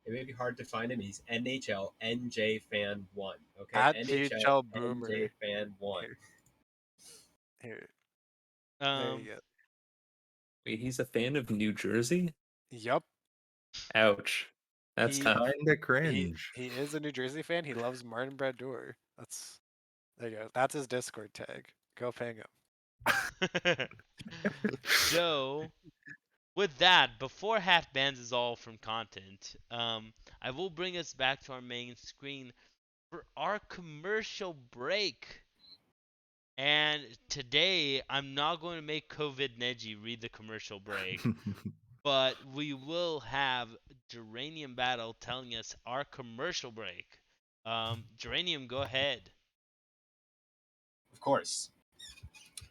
It may be hard to find him. He's NHL NJ Fan 1. Okay? At NHL THL NJ Boomer. Fan 1. Here, here. There Um, you go. Wait, he's a fan of New Jersey? Yup. Ouch. That's He tough. Kinda cringe. he is a New Jersey fan. He loves Martin Braddour. That's there you go. That's his Discord tag. Go ping him. so with that, before Hat bans is all from content, I will bring us back to our main screen for our commercial break. And today, I'm not going to make COVID Neji read the commercial break, but we will have Geranium Battle telling us our commercial break. Geranium, go ahead. Of course.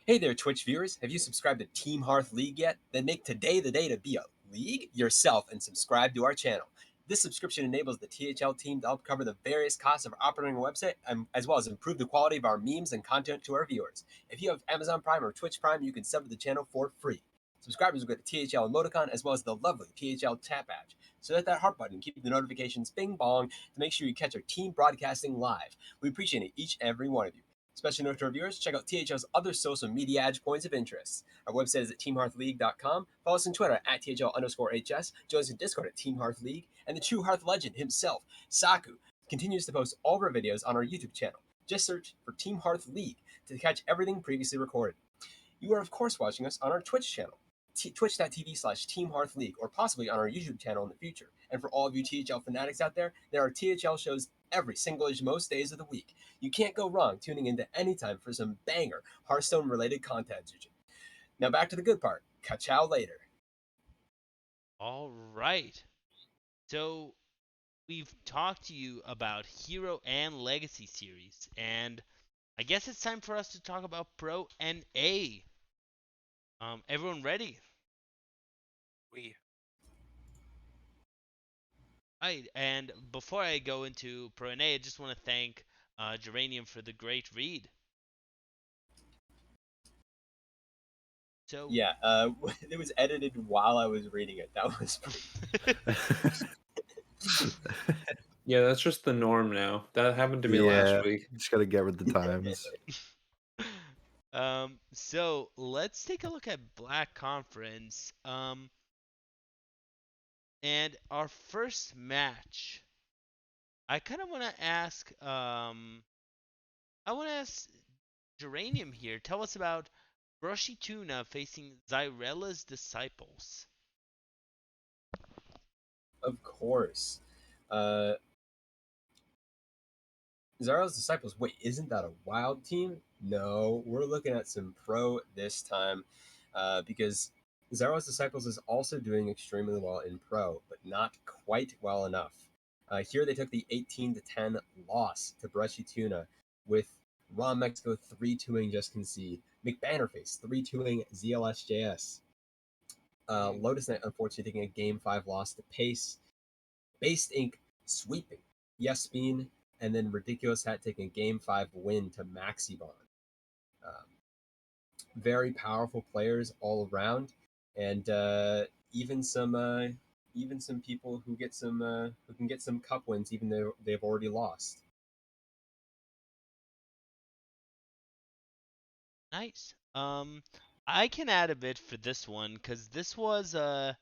Hey there, Twitch viewers. Have you subscribed to Team Hearth League yet? Then make today the day to be a league yourself and subscribe to our channel. This subscription enables the THL team to help cover the various costs of operating a website, as well as improve the quality of our memes and content to our viewers. If you have Amazon Prime or Twitch Prime, you can sub to the channel for free. Subscribers will get the THL emoticon as well as the lovely THL chat badge. So hit that heart button and keep the notifications bing bong to make sure you catch our team broadcasting live. We appreciate each and every one of you. Special note to our viewers, check out THL's other social media edge points of interest. Our website is at teamhearthleague.com. Follow us on Twitter at THL_HS. Join us in Discord at Team Hearth League. And the true Hearth legend himself, Saku, continues to post all of our videos on our YouTube channel. Just search for Team Hearth League to catch everything previously recorded. You are, of course, watching us on our Twitch channel, twitch.tv/Team Hearth League, or possibly on our YouTube channel in the future. And for all of you THL fanatics out there are THL shows every single most days of the week. You can't go wrong tuning into any time for some banger Hearthstone related content. Now back to the good part. Catch y'all later. All right. So we've talked to you about Hero and Legacy series, and I guess it's time for us to talk about Pro and A. Everyone ready? We. Right. And before I go into Pro and A, I just want to thank Geranium for the great read. So Yeah, it was edited while I was reading it. That was Yeah, that's just the norm now. That happened to me last Yeah, week. just gotta get with the times. so let's take a look at Black Conference. And our first match, I kind of want to ask, I want to ask Geranium here. Tell us about Brushy Tuna facing Zyrella's Disciples. of course. Uh, Zara's Disciples. Wait, isn't that a wild team? No, we're looking at some pro this time because Zara's Disciples is also doing extremely well in pro, but not quite well enough. Here they took the 18-10 loss to Brushy Tuna with Raw Mexico 3-2ing Just Concede, McBannerface 3-2ing ZLSJS, Lotus Knight unfortunately taking a Game 5 loss to Pace, Based Inc. sweeping Yes Bean, and then Ridiculous Hat taking a Game 5 win to Maxibon. Um, very powerful players all around, and even some people who can get some cup wins even though they've already lost. Nice. I can add a bit for this one because this was a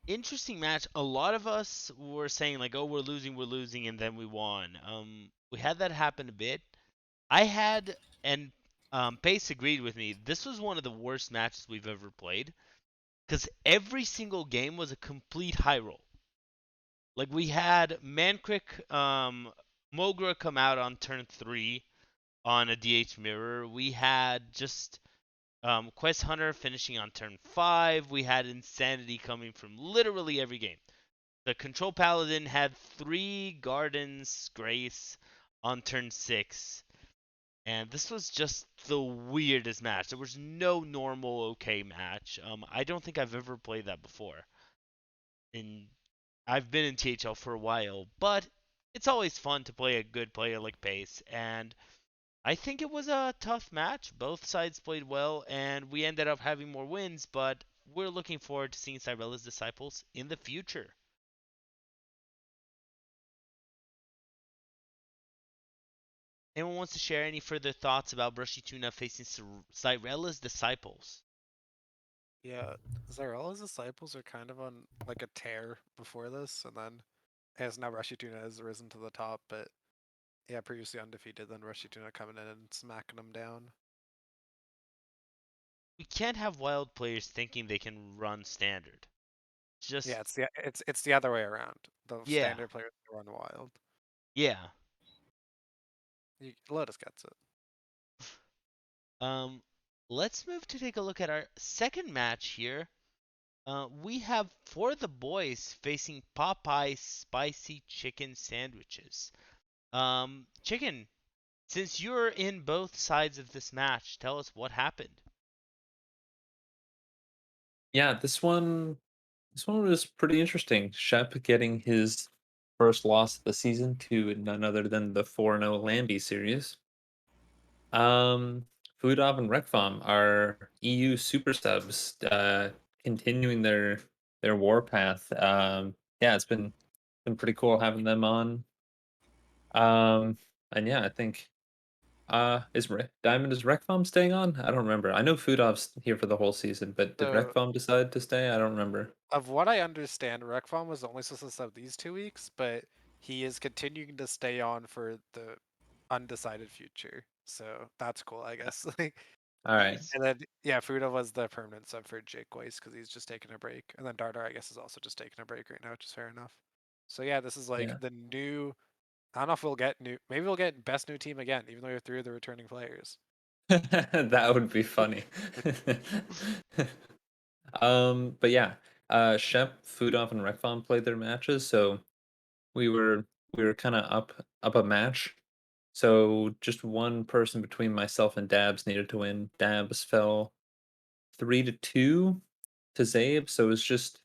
interesting match. A lot of us were saying like, "Oh, we're losing," and then we won. We had that happen a bit. I had, and Pace agreed with me. This was one of the worst matches we've ever played because every single game was a complete high roll. Like we had Mankrik, Mogra come out on turn 3 on a DH mirror. We had just Quest Hunter finishing on turn 5. We had Insanity coming from literally every game. The Control Paladin had 3 Garden's Grace on turn 6. And this was just the weirdest match. There was no normal okay match. I don't think I've ever played that before. And I've been in THL for a while, but it's always fun to play a good player like Pace. And I think it was a tough match. Both sides played well, and we ended up having more wins, but we're looking forward to seeing Cyrella's Disciples in the future. Anyone wants to share any further thoughts about Brushy Tuna facing Cyrella's Disciples? Yeah, Zarella's disciples are kind of on like a tear before this, and then as now Tuna has risen to the top, but yeah, previously undefeated, then Tuna coming in and smacking them down. We can't have wild players thinking they can run standard. Yeah, Just, it's the other way around. The yeah, standard players run wild. yeah. Lotus gets it. Um, let's move to take a look at our second match here. We have For the Boys facing Popeye Spicy Chicken Sandwiches. Chicken, since you're in both sides of this match, tell us what happened. Yeah, this one was pretty interesting. Shep getting his first loss of the season to none other than the 4-0 Lambie series. Um, Fudov and Rekvam are EU super subs, continuing their warpath. Yeah, it's been pretty cool having them on. And yeah, I think Diamond is Rekvam staying on? I don't remember. I know Fudov's here for the whole season, but did So Rekvam decide to stay? I don't remember. of what I understand, Rekvam was only supposed to sub these 2 weeks, but he is continuing to stay on for the undecided future. So that's cool, I guess. All right. Nice. And then yeah, Fuda was the permanent sub for Jake Weiss because he's just taking a break, and then Dardar I guess is also just taking a break right now, which is fair enough. So yeah, this is like Yeah. the new. I don't know if we'll get new. Maybe we'll get best new team again, even though we have 3 of the returning players. That would be funny. But yeah, Shep, Fudov, and Rekvam played their matches, so we were we were kind of up a match. So just one person between myself and Dabs needed to win. Dabs fell 3-2 to Zabe, so it's just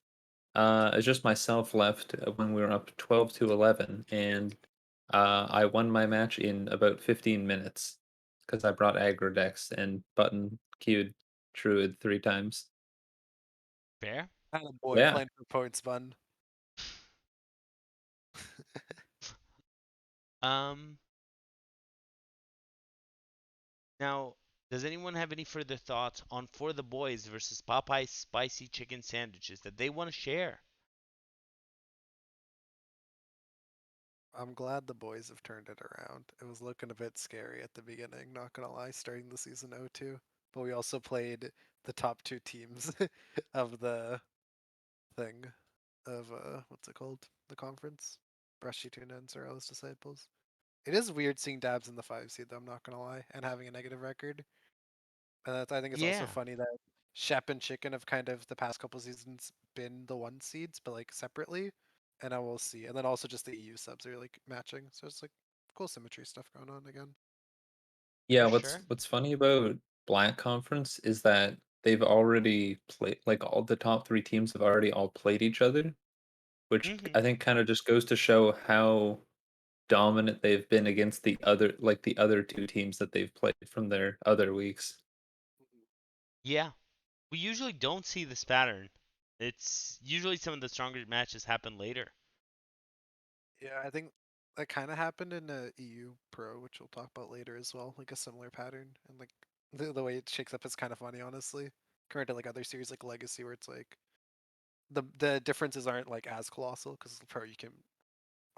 myself left when we were up 12-11, and I won my match in about 15 minutes because I brought aggro decks and button queued Druid 3 times. Fair. Boy, Yeah. playing for points fun. Um, Now, does anyone have any further thoughts on For the Boys versus Popeye's Spicy Chicken Sandwiches that they want to share? I'm glad the boys have turned it around. It was looking a bit scary at the beginning, not gonna lie, starting the season 0-2. But we also played the top 2 teams of the thing of what's it called? The conference. Brushy Tuna and Sorrel's Disciples. It is weird seeing Dabs in the 5 seed though, I'm not gonna lie, and having a negative record. I think it's also Yeah. funny that Shep and Chicken have kind of the past couple seasons been the 1 seeds, but like separately. And I will see. And then also just the EU subs are like matching. So it's like cool symmetry stuff going on again. Yeah, For what's sure. what's funny about Black Conference is that they've already played, like, all the top 3 teams have already all played each other, which Mm-hmm. I think kind of just goes to show how dominant they've been against the other 2 teams that they've played from their other weeks. Yeah. We usually don't see this pattern. It's usually some of the stronger matches happen later. Yeah, I think that kind of happened in EU Pro, which we'll talk about later as well. Like a similar pattern, and like the way it shakes up is kind of funny, honestly, compared to like other series like Legacy, where it's like the differences aren't like as colossal because Pro you can.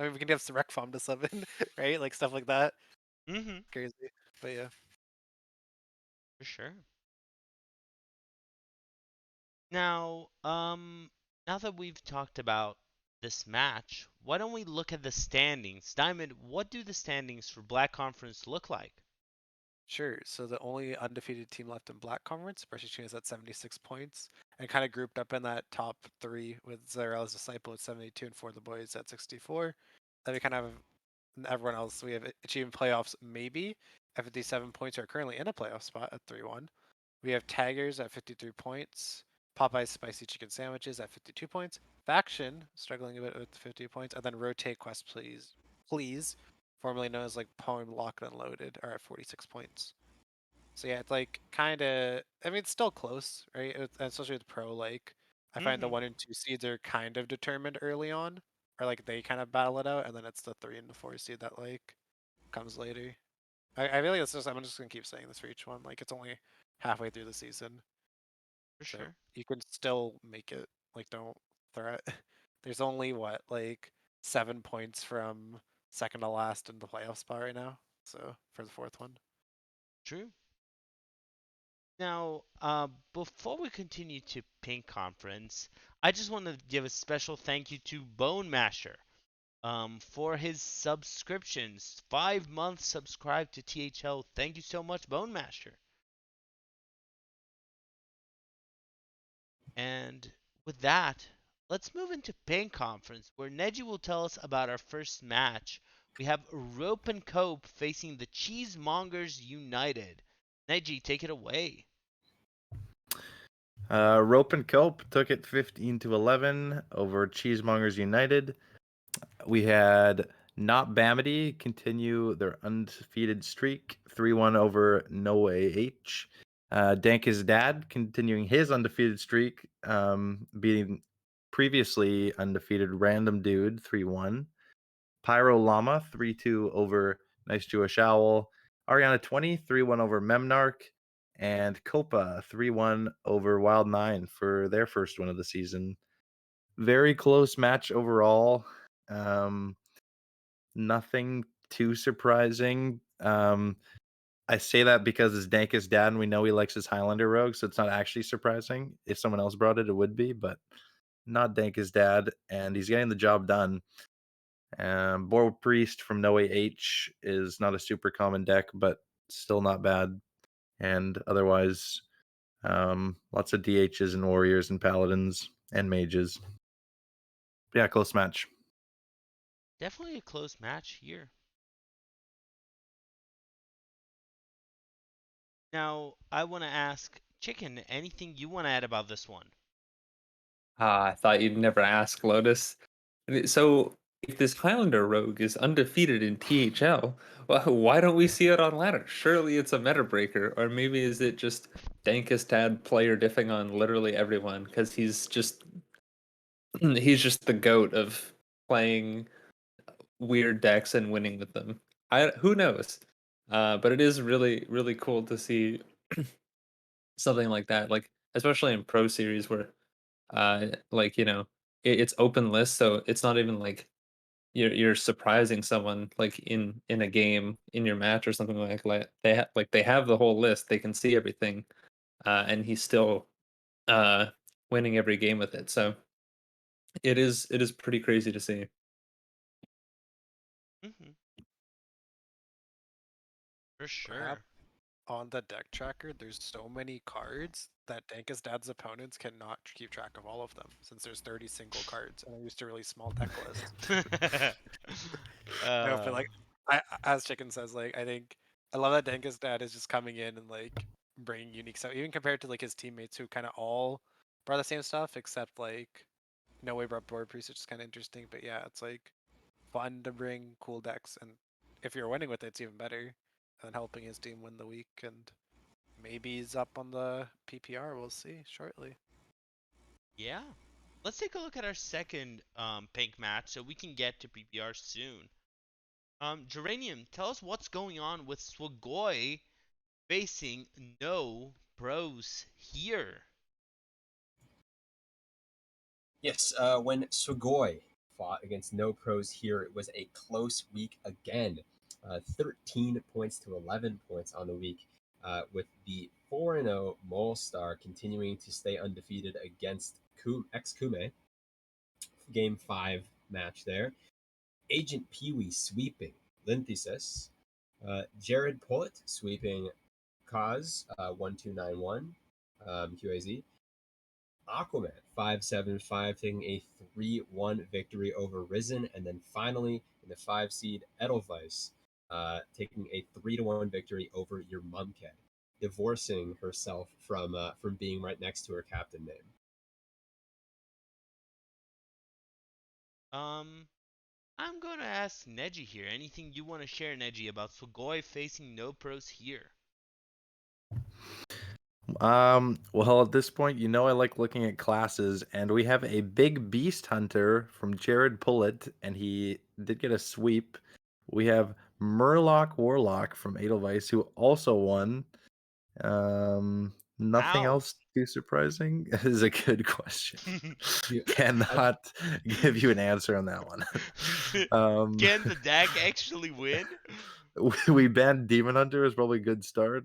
I mean, we can have Rec Farm to sub in, right? Like stuff like that. Mm-hmm. Crazy, but yeah. For sure. Now, now that we've talked about this match, why don't we look at the standings? Diamond, what do the standings for Black Conference look like? Sure. So the only undefeated team left in Black Conference, British is at 76 points, and kind of grouped up in that top three with Zarella's Disciple at 72 and For the Boys at 64. Then we kind of have everyone else. We have achieving playoffs maybe at 57 points, are currently in a playoff spot at 3-1. We have Taggers at 53 points, Popeye's Spicy Chicken Sandwiches at 52 points, Faction struggling a bit with 50 points, and then Rotate Quest Please, formerly known as like Poem Locked and Loaded, are at 46 points. So yeah, it's like kind of. I mean, it's still close, right? Especially with pro. Like, I find the Mm-hmm. 1 and 2 seeds are kind of determined early on, or like they kind of battle it out, and then it's the 3 and the 4 seed that like comes later. I feel like it's just. I'm just gonna keep saying this for each one. Like, it's only halfway through the season, For so sure. you can still make it. Like, don't threat. There's only what, like 7 points from second to last in the playoff spot right now. So for the fourth one. True. Now, before we continue to Pink Conference, I just want to give a special thank you to Bone Masher for his subscriptions. 5 months subscribed to THL. Thank you so much, Bone Masher. And with that, let's move into Pink Conference, where Neji will tell us about our first match. We have Rope and Cope facing the Cheesemongers United. Neji, take it away. Rope and Cope took it 15-11 over Cheesemongers United. We had Not Bamity continue their undefeated streak, 3-1 over No H. Danka's Dad continuing his undefeated streak, beating previously undefeated Random Dude 3-1. Pyro Llama 3-2 over Nice Jewish Owl. Ariana 20 3-1 over Memnarch. And Copa 3-1 over Wild 9 for their first win of the season. Very close match overall. Nothing too surprising. I say that because it's Danka's dad and we know he likes his Highlander rogue, so it's not actually surprising. If someone else brought it, it would be, but not Danka's dad, and he's getting the job done. Boral Priest from No H is not a super common deck, but still not bad. And otherwise, lots of DHs and warriors and paladins and mages. Yeah, close match. Definitely a close match here. Now, I want to ask Chicken, anything you want to add about this one? I thought you'd never ask, Lotus. So, if this Highlander rogue is undefeated in THL, well, why don't we see it on ladder? Surely it's a meta breaker, or maybe is it just Dankest Dad player diffing on literally everyone because he's just the goat of playing weird decks and winning with them. Who knows? But it is really cool to see something like that, like especially in Pro Series where like it's open list, so it's not even like you're surprising someone like in a game in your match or something like they have the whole list, they can see everything, and he's still uh winning every game with it. So it is pretty crazy to see. Hmm. For Perhaps sure. on the deck tracker, there's so many cards that Danka's dad's opponents cannot keep track of all of them, since there's 30 single cards, and I used to really small deck lists. No, but uh, like, as Chicken says, like I think I love that Danka's dad is just coming in and like bringing unique stuff, even compared to like his teammates who kind of all brought the same stuff, except like no way brought board priest, which is kind of interesting. But yeah, it's like fun to bring cool decks, and if you're winning with it, it's even better. And helping his team win the week, and maybe he's up on the PPR. We'll see shortly. yeah. Let's take a look at our second pink match so we can get to PPR soon. Geranium, tell us what's going on with Swagoy facing no pros here. Yes, when Sugoi fought against no pros here, it was a close week again. 13 points to 11 points on the week, with the 4-0 Mole Star continuing to stay undefeated against ex Kume. Game 5 match there. Agent Pee Wee sweeping Linthesis. Jared Pullet sweeping Kaz 1291 QAZ. Aquaman 575 taking a 3-1 victory over Risen, and then finally in the 5 seed Edelweiss taking a 3-1 victory over your Mumked, divorcing herself from being right next to her captain name. I'm gonna ask Neji here. Anything you want to share, Neji, about Sugoi facing no pros here? Well, at this point, I like looking at classes, and we have a big beast hunter from Jared Pullet, and he did get a sweep. We have Murloc Warlock from Edelweiss, who also won. Nothing How? else too surprising. That is a good question. Dude, Cannot give you an answer on that one. Can the deck actually win? We banned Demon Hunter is probably a good start.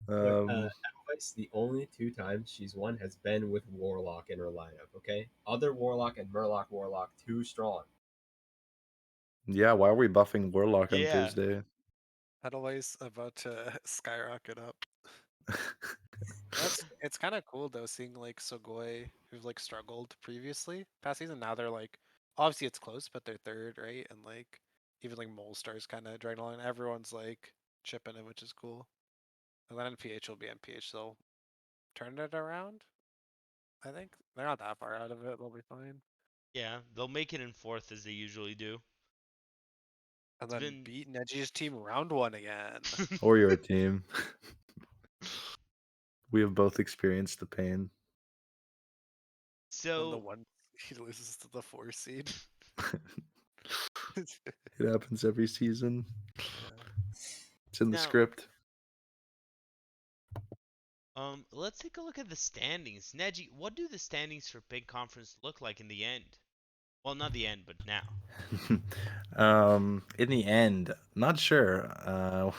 Look, Um, Edelweiss, the only 2 times she's won has been with Warlock in her lineup. Okay, other Warlock and Murloc Warlock too strong. yeah, why are we buffing Warlock on Yeah. Tuesday? Edelweiss about to skyrocket up. It's kind of cool though, seeing like Sogoi, who've like struggled previously past season. Now they're like, obviously it's close, but they're third, right? And like even like Molestar's kind of dragging along. Everyone's like chipping it, which is cool. And then NPH will be NPH. They'll turn it around. I think they're not that far out of it. They'll be fine. Yeah, they'll make it in fourth as they usually do. And It's then been beat Neji's team round one again. Or your team. We have both experienced the pain. When the so one he loses to the 4 seed. It happens every season. Yeah. It's in the now script. let's take a look at the standings. Neji, what do the standings for Big Conference look like in the end? Well, not the end, but now. In the end, not sure.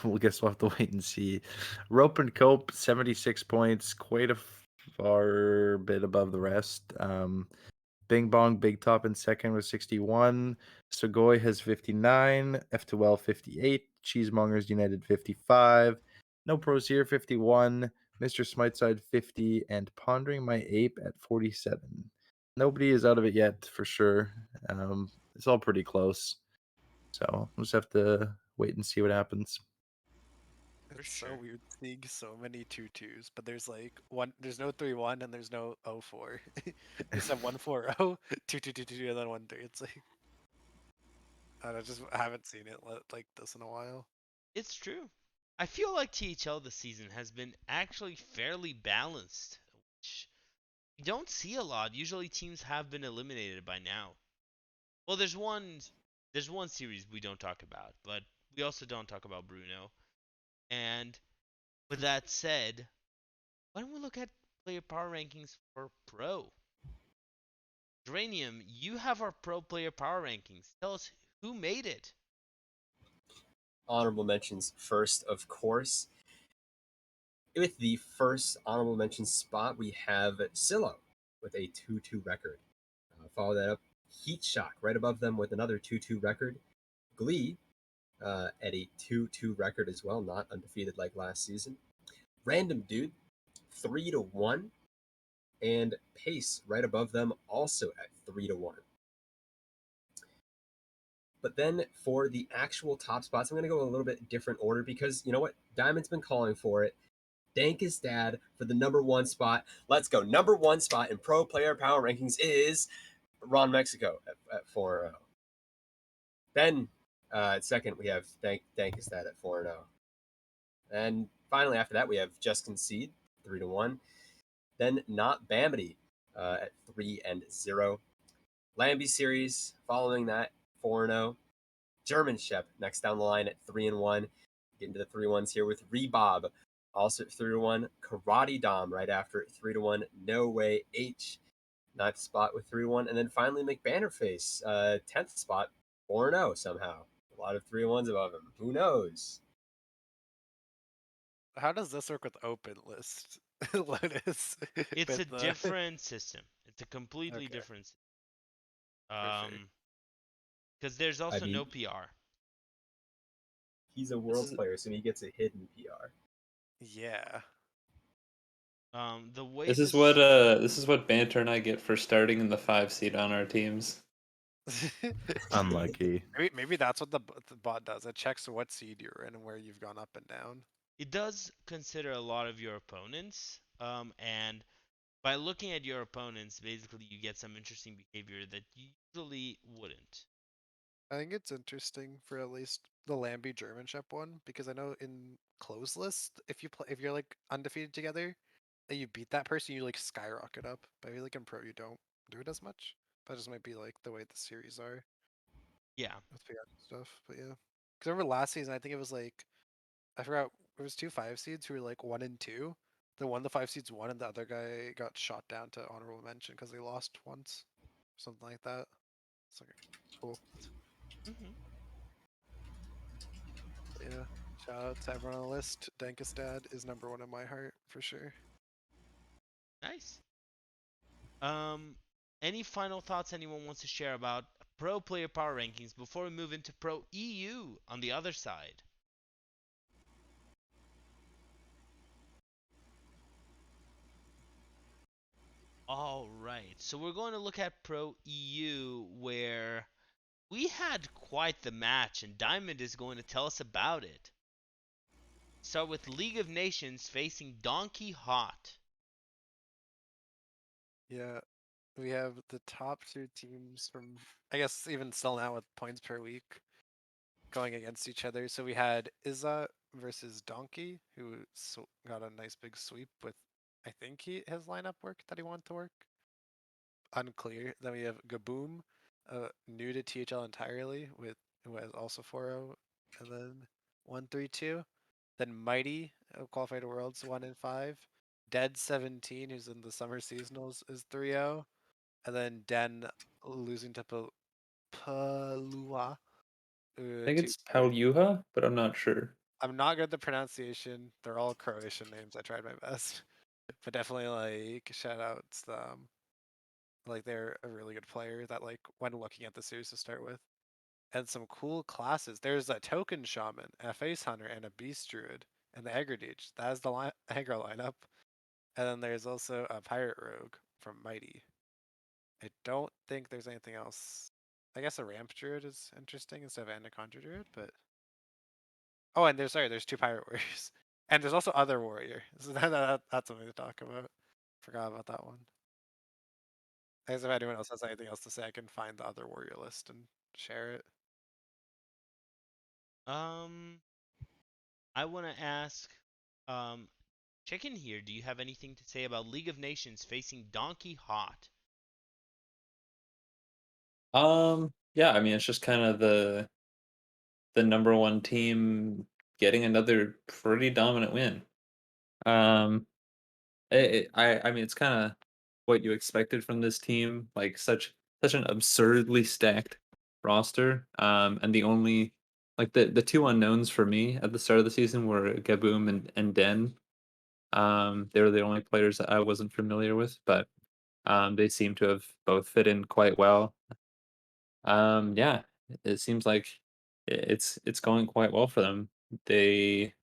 We'll guess we'll have to wait and see. Rope and Cope, 76 points, quite a far bit above the rest. Bing Bong Big Top in second with 61. Sugoi has 59. F2L 58. Cheesemongers United 55. No Pros here 51. Mr. Smiteside 50. And Pondering My Ape at 47. Nobody is out of it yet for sure. It's all pretty close. So we'll just have to wait and see what happens. For It's so sure. weird seeing so many 2-2s, but there's like one, there's no 3-1 and there's no 0-4. You just have 1-4-0, 2-2-2-2, and then 1-3. It's like, I don't know, just haven't seen it like this in a while. It's true. I feel like THL this season has been actually fairly balanced, which you don't see a lot. Usually teams have been eliminated by now. Well, there's one series we don't talk about, but we also don't talk about Bruno. And with that said, why don't we look at player power rankings for pro? Geranium, you have our pro player power rankings. Tell us who made it. Honorable mentions first, of course. With the first honorable mention spot, we have Silo with a 2-2 record. Follow that up, Heat Shock right above them with another 2-2 record. Glee at a 2-2 record as well, not undefeated like last season. Random Dude, 3-1. And Pace right above them, also at 3-1. But then for the actual top spots, I'm going to go a little bit different order because you know what? Diamond's been calling for it. Dankest Dad for the number one spot. Let's go. Number one spot in pro player power rankings is Ron Mexico at 4-0. Then at second, we have Dankest Dad at 4-0. And finally, after that, we have Just Concede, 3-1. Then Not Bamity at 3-0. Lambie series following that 4-0. German Shep next down the line at 3-1. Get into the 3-1s here with Rebob also at 3-1. Karate Dom right after at 3-1. No Way H ninth spot with 3-1. And then finally McBannerface 10th spot 4-0 somehow. A lot of 3-1s above him. Who knows? How does this work with open list? Lotus It's with a the different system. It's a completely okay, different system. for sure. Because there's I also mean, no PR. He's a This world is player, so he gets a hidden PR. Yeah. The way this is this what Banter and I get for starting in the 5 seed on our teams. Unlucky. Maybe that's what the bot does. It checks what seed you're in and where you've gone up and down. it does consider a lot of your opponents, and by looking at your opponents, basically you get some interesting behavior that you usually wouldn't. I think it's interesting for at least the Lambie German Shep one because I know in closed list, if you're like undefeated together, and you beat that person, you like skyrocket up. But I feel like in pro you don't do it as much. That just might be like the way the series are Yeah. with PR and stuff. But yeah, because I remember last season, I think it was like I forgot it was 2 5 seeds who were like 1 and 2. The one the 5 seeds won, and the other guy got shot down to honorable mention because they lost once, something like that. It's like cool. Hmm. But yeah, shout out to everyone on the list. Dankest Dad is #1 in my heart for sure. Nice. Um, any final thoughts anyone wants to share about pro player power rankings before we move into pro EU on the other side? All right, so we're going to look at pro EU where we had quite the match, and Diamond is going to tell us about it. Start with League of Nations facing Donkey Hot. Yeah, we have the top 2 teams from, I guess, even still now with points per week going against each other. So we had Izza versus Donkey, who got a nice big sweep with, I think his lineup work that he wanted to work. Unclear. Then we have Gaboom, new to THL entirely, with who has also 4-0, and then 1-3-2. Then Mighty, qualified to Worlds 1-5. Dead 17, who's in the summer seasonals, is 3-0. And then Den losing to Palua. I think To it's Palyuha, but I'm not sure. I'm not good at the pronunciation. They're all Croatian names. I tried my best, but definitely like shout outs them. Like they're a really good player that like when looking at the series to start with, and some cool classes. There's a token shaman, a face hunter, and a beast druid, and the aggro deej. That is the aggro lineup. And then there's also a pirate rogue from Mighty. I don't think there's anything else. I guess a ramp druid is interesting instead of anaconda druid, but oh, and there's 2 pirate warriors, and there's also other warrior. So that's something to talk about. Forgot about that one. I guess if anyone else has anything else to say, I can find the other warrior list and share it. Um, I want to ask, um, check in here. Do you have anything to say about League of Nations facing Donkey Hot? Yeah, I mean it's just kind of the #1 team getting another pretty dominant win. Um, I mean it's kind of what you expected from this team, like such an absurdly stacked roster. And the only like the 2 unknowns for me at the start of the season were Gaboom and Den. They were the only players that I wasn't familiar with, but they seem to have both fit in quite well. Yeah, it seems like it's going quite well for them. They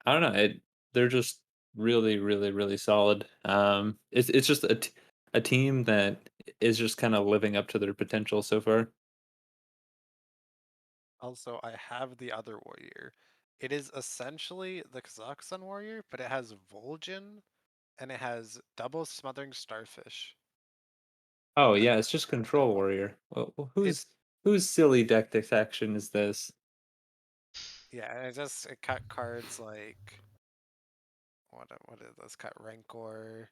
I don't know, they're just really, really, really solid. It's just a team that is just kind of living up to their potential so far. Also, I have the other warrior. It is essentially the Kazakhstan warrior, but it has Vol'jin and it has double smothering starfish. Oh And yeah, it's just Control Warrior. Well, it's whose silly deck action is this? yeah, and it cut cards like what did this cut Rancor?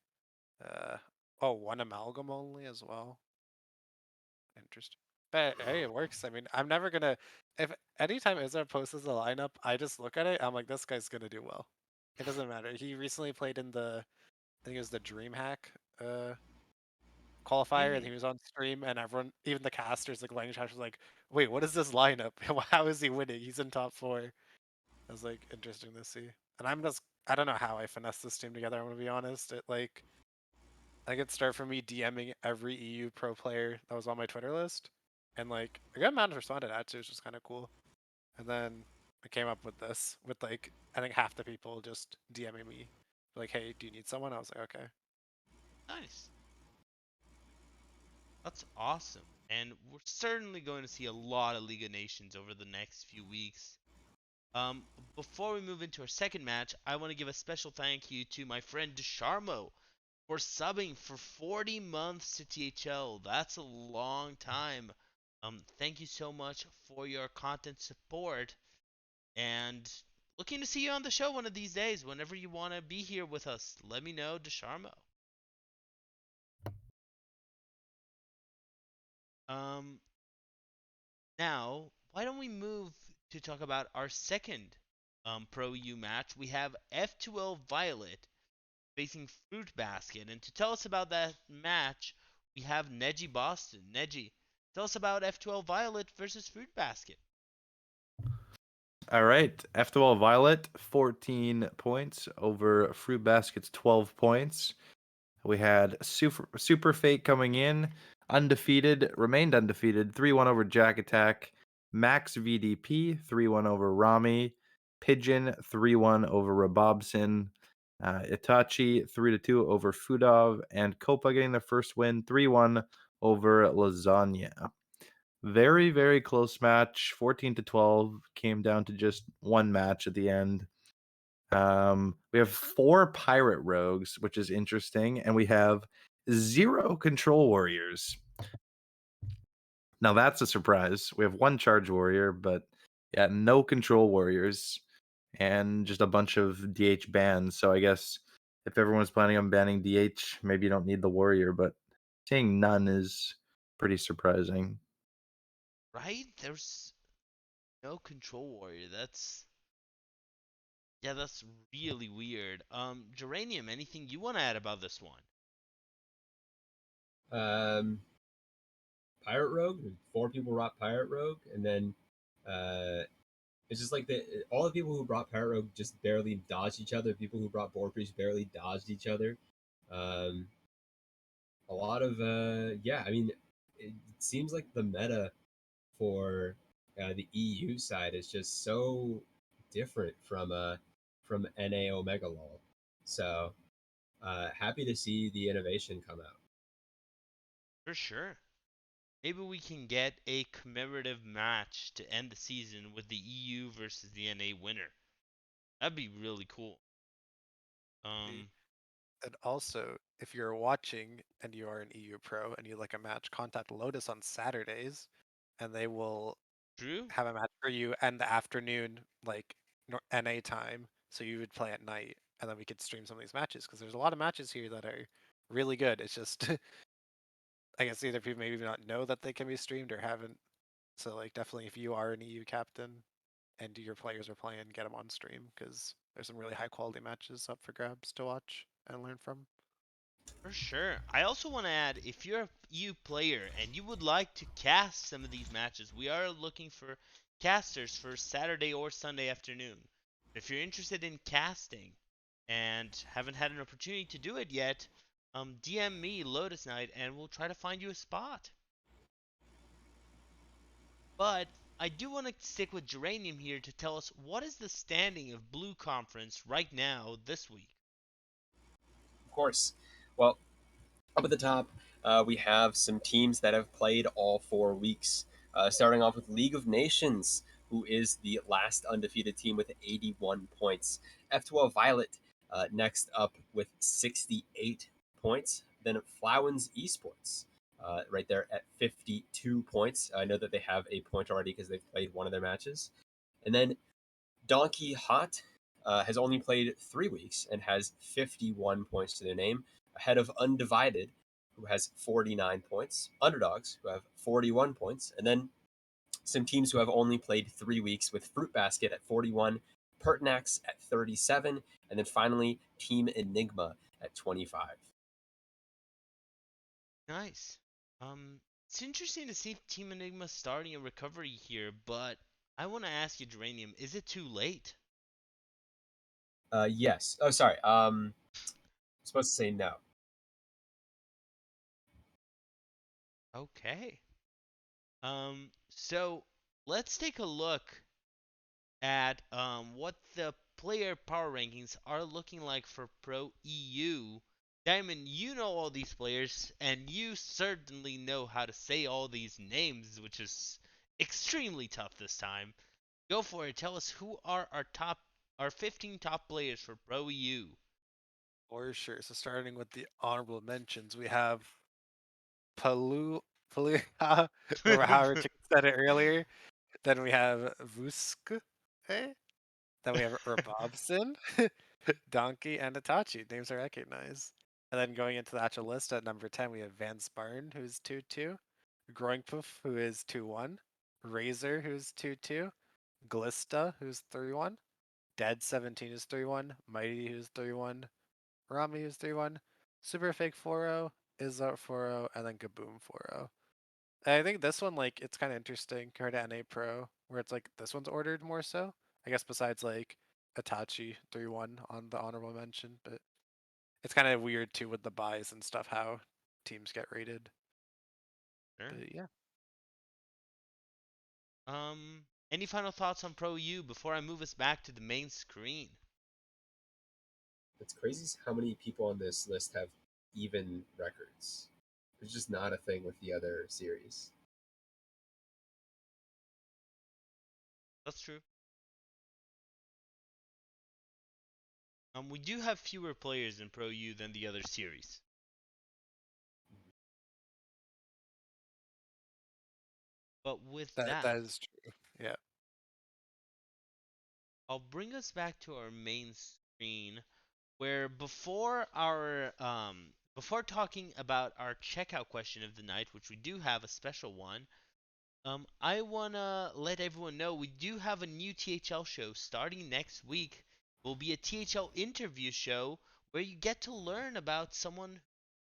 Oh, one amalgam only as well. Interesting. But hey, it works. I mean, I'm never gonna. If anytime Izar posts a lineup, I just look at it. I'm like, this guy's gonna do well. It doesn't matter. He recently played in I think it was the DreamHack qualifier, and Hmm. he was on stream, and everyone, even the casters, like language was like, wait, what is this lineup? How is he winning? He's in top 4. It was like interesting to see. And I don't know how I finessed this team together. I'm gonna be honest. I could start from me DMing every EU pro player that was on my Twitter list, and like a good amount responded actually, which was kind of cool. And then I came up with this with like I think half the people just DMing me like, "Hey, do you need someone?" I was like, "Okay." Nice. That's awesome. And we're certainly going to see a lot of League of Nations over the next few weeks. Um, Before we move into our second match, I want to give a special thank you to my friend Desharmo for subbing for 40 months to THL. That's a long time. Thank you so much for your content support, and looking to see you on the show one of these days. Whenever you want to be here with us, let me know, Desharmo. Um, Now, why don't we move to talk about our second Pro U match? We have F2L Violet facing Fruit Basket. And to tell us about that match, we have Neji Boston. Neji, tell us about F2L Violet versus Fruit Basket. All right, F2L Violet, 14 points over Fruit Basket's 12 points. We had Super Fate coming in, undefeated, remained undefeated, 3-1 over Jack Attack, Max VDP, 3-1 over Rami, Pigeon, 3-1 over Rabobson, Itachi, 3-2 over Fudov, and Copa getting the first win, 3-1 over Lasagna. Very, very close match, 14-12, came down to just one match at the end. We have 4 pirate rogues, which is interesting, and we have 0 control warriors. Now that's a surprise. We have 1 charge warrior, but yeah, no control warriors, and just a bunch of DH bans. So I guess if everyone's planning on banning DH, maybe you don't need the warrior, but seeing none is pretty surprising. Right? There's no control warrior. That's really weird. Geranium, anything you want to add about this one? Um, Pirate Rogue. 4 people brought Pirate Rogue, and then it's just like all the people who brought Pirate Rogue just barely dodged each other. People who brought Board Priest barely dodged each other. Um, a lot of yeah. I mean, it seems like the meta for the EU side is just so different from NA Omega LOL. So happy to see the innovation come out. For sure. Maybe we can get a commemorative match to end the season with the EU versus the NA winner. That'd be really cool. The- Um, And also, if you're watching and you are an EU pro and you like a match, contact Lotus on Saturdays, and they will Drew? have a match for you in the afternoon, like NA time. So you would play at night, and then we could stream some of these matches because there's a lot of matches here that are really good. It's just I guess either people maybe not know that they can be streamed or haven't. So like definitely if you are an EU captain and your players are playing, get them on stream because there's some really high quality matches up for grabs to watch and learn from. For sure. I also want to add, if you're a EU player and you would like to cast some of these matches, we are looking for casters for Saturday or Sunday afternoon. If you're interested in casting and haven't had an opportunity to do it yet, DM me Lotus Knight and we'll try to find you a spot. But I do want to stick with Geranium here to tell us what is the standing of Blue Conference right now this week. Of course. Well, up at the top, we have some teams that have played all 4 weeks. Starting off with League of Nations, who is the last undefeated team with 81 points. F12 Violet next up with 68 points. Then Flowens Esports right there at 52 points. I know that they have a point already because they've played one of their matches. And then Donkey Hot has only played 3 weeks and has 51 points to their name, ahead of Undivided, who has 49 points, Underdogs, who have 41 points, and then some teams who have only played 3 weeks with Fruit Basket at 41, Pertinax at 37, and then finally Team Enigma at 25. Nice. It's interesting to see Team Enigma starting a recovery here, but I want to ask you, Geranium, is it too late? Yes. Oh, sorry. Supposed to say no. Okay. So let's take a look at what the player power rankings are looking like for Pro EU. Diamond, you know all these players, and you certainly know how to say all these names, which is extremely tough this time. Go for it. Tell us who are our 15 top players for Pro EU. For sure. So starting with the honorable mentions, we have Paluha, or however Chicken said it earlier. Then we have Vusk, eh? Then we have Urbobson, Donkey, and Itachi. Names I recognize. And then going into the actual list at number 10, we have Van Sparn, who's 2-2. Groinkpoof, who is 2-1. Razor, who's 2-2. Glista, who's 3-1. Dead 17 is 3-1. Mighty, who's 3-1. Rami, who's 3-1. Super Fake 4-0. Izzot 4-0. And then Gaboom 4-0. I think this one, like, it's kind of interesting compared to NA Pro, where it's like this one's ordered more so. I guess besides like Itachi 3-1 on the honorable mention, but it's kind of weird too with the buys and stuff how teams get rated. Sure. But yeah, Any final thoughts on Pro U before I move us back to the main screen? It's crazy how many people on this list have even records. It's just not a thing with the other series. That's true. We do have fewer players in Pro U than the other series. But with that that, is true. Yeah. I'll bring us back to our main screen where before talking about our checkout question of the night, which we do have a special one, I wanna let everyone know we do have a new THL show starting next week. It will be a THL interview show where you get to learn about someone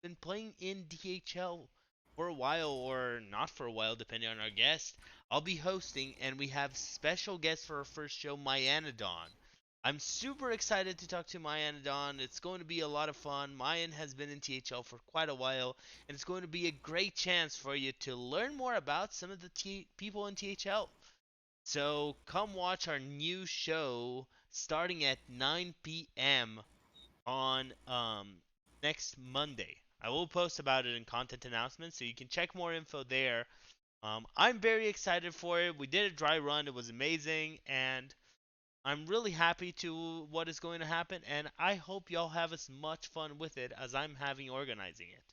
been playing in DHL for a while or not for a while, depending on our guest. I'll be hosting, and we have special guest for our first show, Myanodon. I'm super excited to talk to Myanodon. It's going to be a lot of fun. Mayan has been in THL for quite a while, and it's going to be a great chance for you to learn more about some of the people in THL. So come watch our new show starting at 9 p.m. on next Monday. I will post about it in content announcements, so you can check more info there. I'm very excited for it. We did a dry run; it was amazing, and I'm really happy to what is going to happen. And I hope y'all have as much fun with it as I'm having organizing it.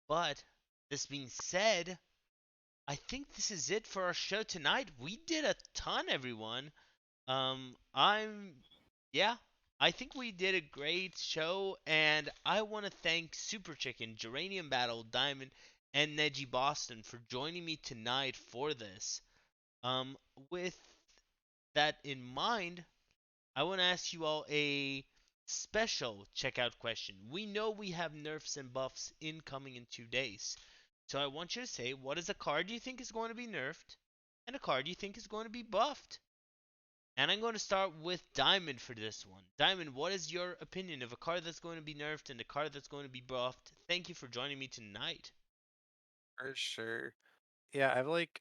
But this being said, I think this is it for our show tonight. We did a ton, everyone. I'm yeah, I think we did a great show, and I want to thank Super Chicken, Geranium Battle, Diamond, and Neji Boston for joining me tonight for this. With that in mind, I want to ask you all a special checkout question. We know we have nerfs and buffs incoming in 2 days, so I want you to say what is a card you think is going to be nerfed, and a card you think is going to be buffed. And I'm going to start with Diamond for this one. Diamond, what is your opinion of a card that's going to be nerfed and a card that's going to be buffed? Thank you for joining me tonight. For sure. Yeah, I've like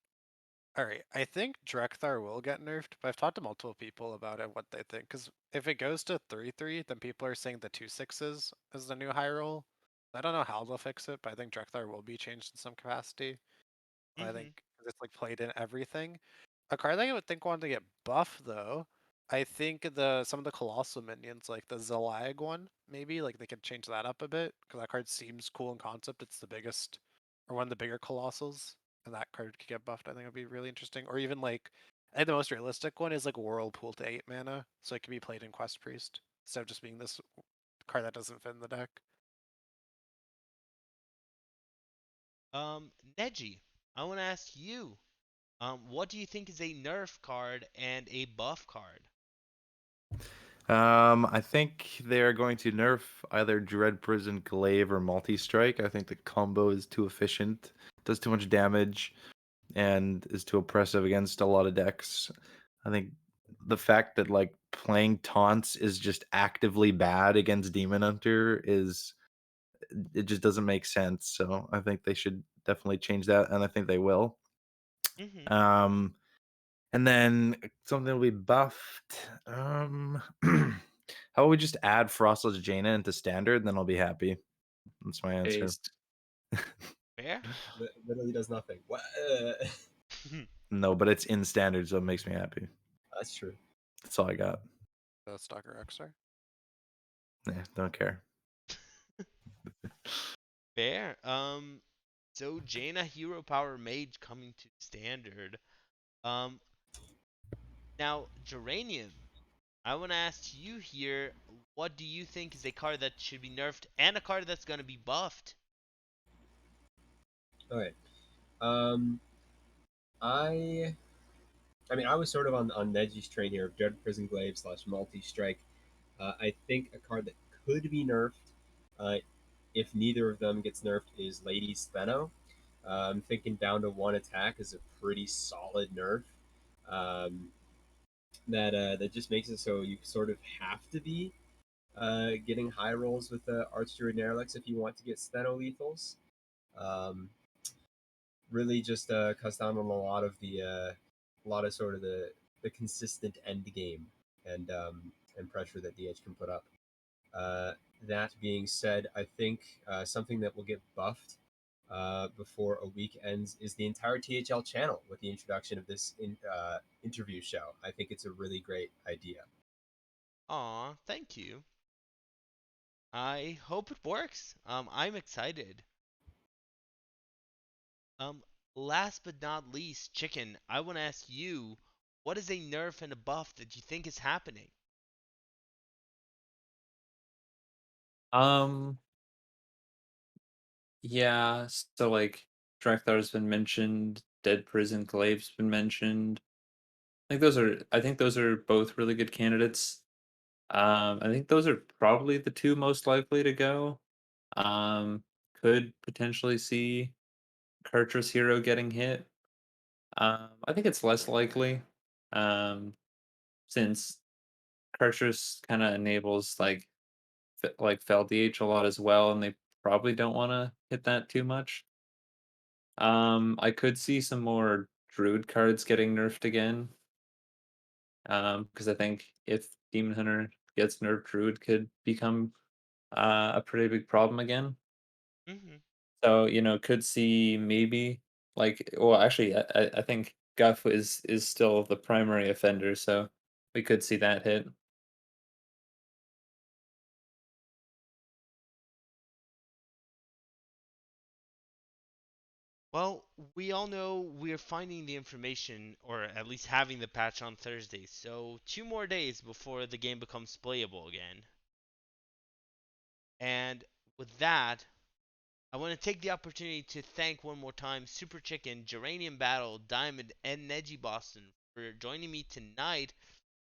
all right. I think Drekthar will get nerfed, but I've talked to multiple people about it, what they think. Because if it goes to 3-3, then people are saying the 2/6s is the new high roll. I don't know how they'll fix it, but I think Drekthar will be changed in some capacity. I think Mm-hmm. 'cause it's like played in everything. A card that I would think wanted to get buffed though. I think some of the colossal minions, like the Zalag one, maybe like they could change that up a bit because that card seems cool in concept. It's the biggest or one of the bigger colossals, and that card could get buffed. I think would be really interesting. Or even like I think the most realistic one is like Whirlpool to 8 mana, so it can be played in Quest Priest instead of just being this card that doesn't fit in the deck. Neji, I want to ask you, what do you think is a nerf card and a buff card? I think they're going to nerf either Dread Prison, Glaive, or Multi Strike. I think the combo is too efficient, does too much damage, and is too oppressive against a lot of decks. I think the fact that like playing taunts is just actively bad against Demon Hunter is it just doesn't make sense. So I think they should definitely change that, and I think they will. Mhm. Um, and then something will be buffed. How about we just add Frostless Jaina into standard, and then I'll be happy. That's my answer. Based. Fair. Literally does nothing. What? No, but it's in standard, so it makes me happy. That's true. That's all I got. The Stalker X-Ray. Yeah, don't care. Fair. So Jaina Hero Power Mage coming to standard. Um, Now Geranium. I want to ask you here, what do you think is a card that should be nerfed and a card that's going to be buffed? Okay. Um, I I mean, I was sort of on Neji's train here of Dread Prison Glaive slash Multi Strike. I think a card that could be nerfed, uh, if neither of them gets nerfed, is Lady Stheno. I'm thinking down to one attack is a pretty solid nerf. Um, that just makes it so you sort of have to be getting high rolls with Archdruid Nerlex if you want to get Stheno lethals. Um, really just cuts down on a lot of sort of the consistent end game and pressure that DH can put up. Uh, that being said, I think something that will get buffed before a week ends is the entire THL channel with the introduction of this interview show. I think it's a really great idea. Aw, thank you. I hope it works. I'm excited. Um, Last but not least, Chicken, I want to ask you, what is a nerf and a buff that you think is happening? Um, yeah, so like Drakthar's been mentioned, Dead Prison Glaive's been mentioned. I think those are both really good candidates. I think those are probably the two most likely to go. Um, could potentially see Kartra's Hero getting hit. I think it's less likely. Um, since Kartra's kind of enables like Fel DH a lot as well, and they probably don't want to hit that too much. I could see some more Druid cards getting nerfed again. Because I think if Demon Hunter gets nerfed, Druid could become a pretty big problem again. Hmm. So could see maybe well, actually, I think Guff is still the primary offender, so we could see that hit. Well, we all know we're finding the information, or at least having the patch on Thursday, so 2 more days before the game becomes playable again. And with that, I want to take the opportunity to thank one more time Super Chicken, Geranium Battle, Diamond, and Neji Boston for joining me tonight.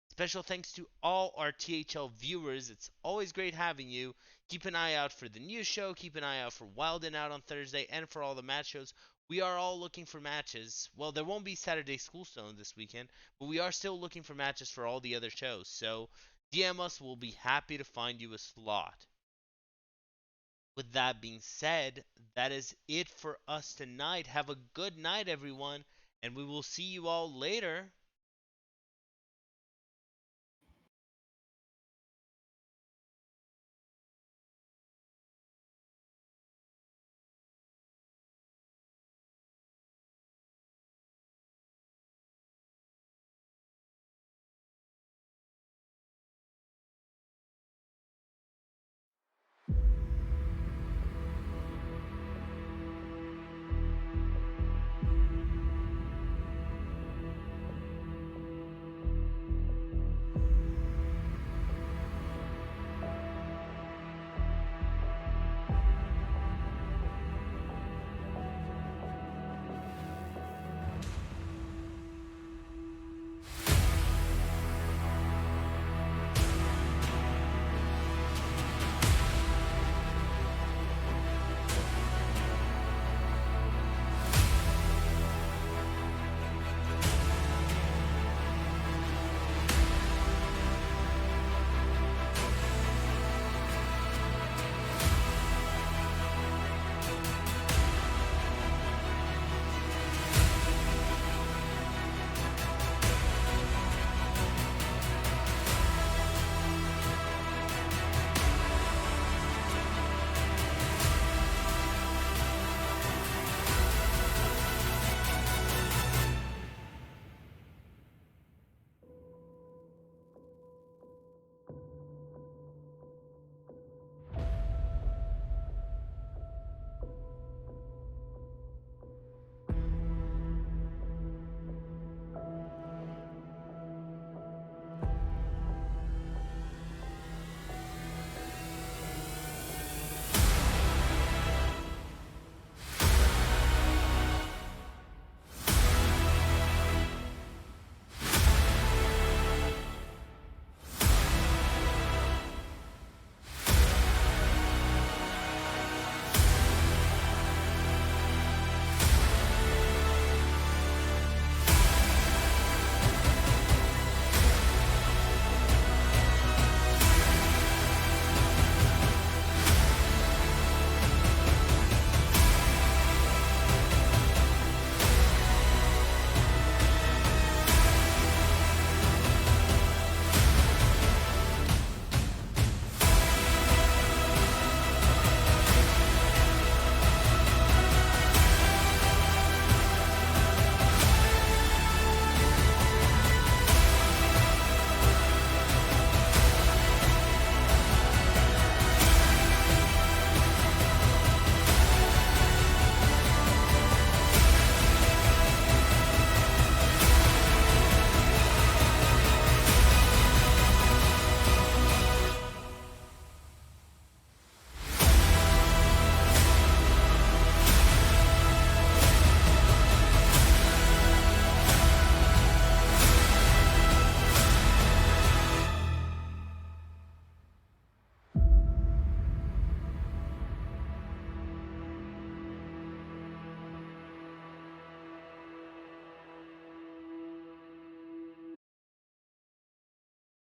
Special thanks to all our THL viewers. It's always great having you. Keep an eye out for the news show. Keep an eye out for Wild and Out on Thursday and for all the match shows. We are all looking for matches. Well, there won't be Saturday School Stone this weekend, but we are still looking for matches for all the other shows. So DM us. We'll be happy to find you a slot. With that being said, that is it for us tonight. Have a good night, everyone, and we will see you all later.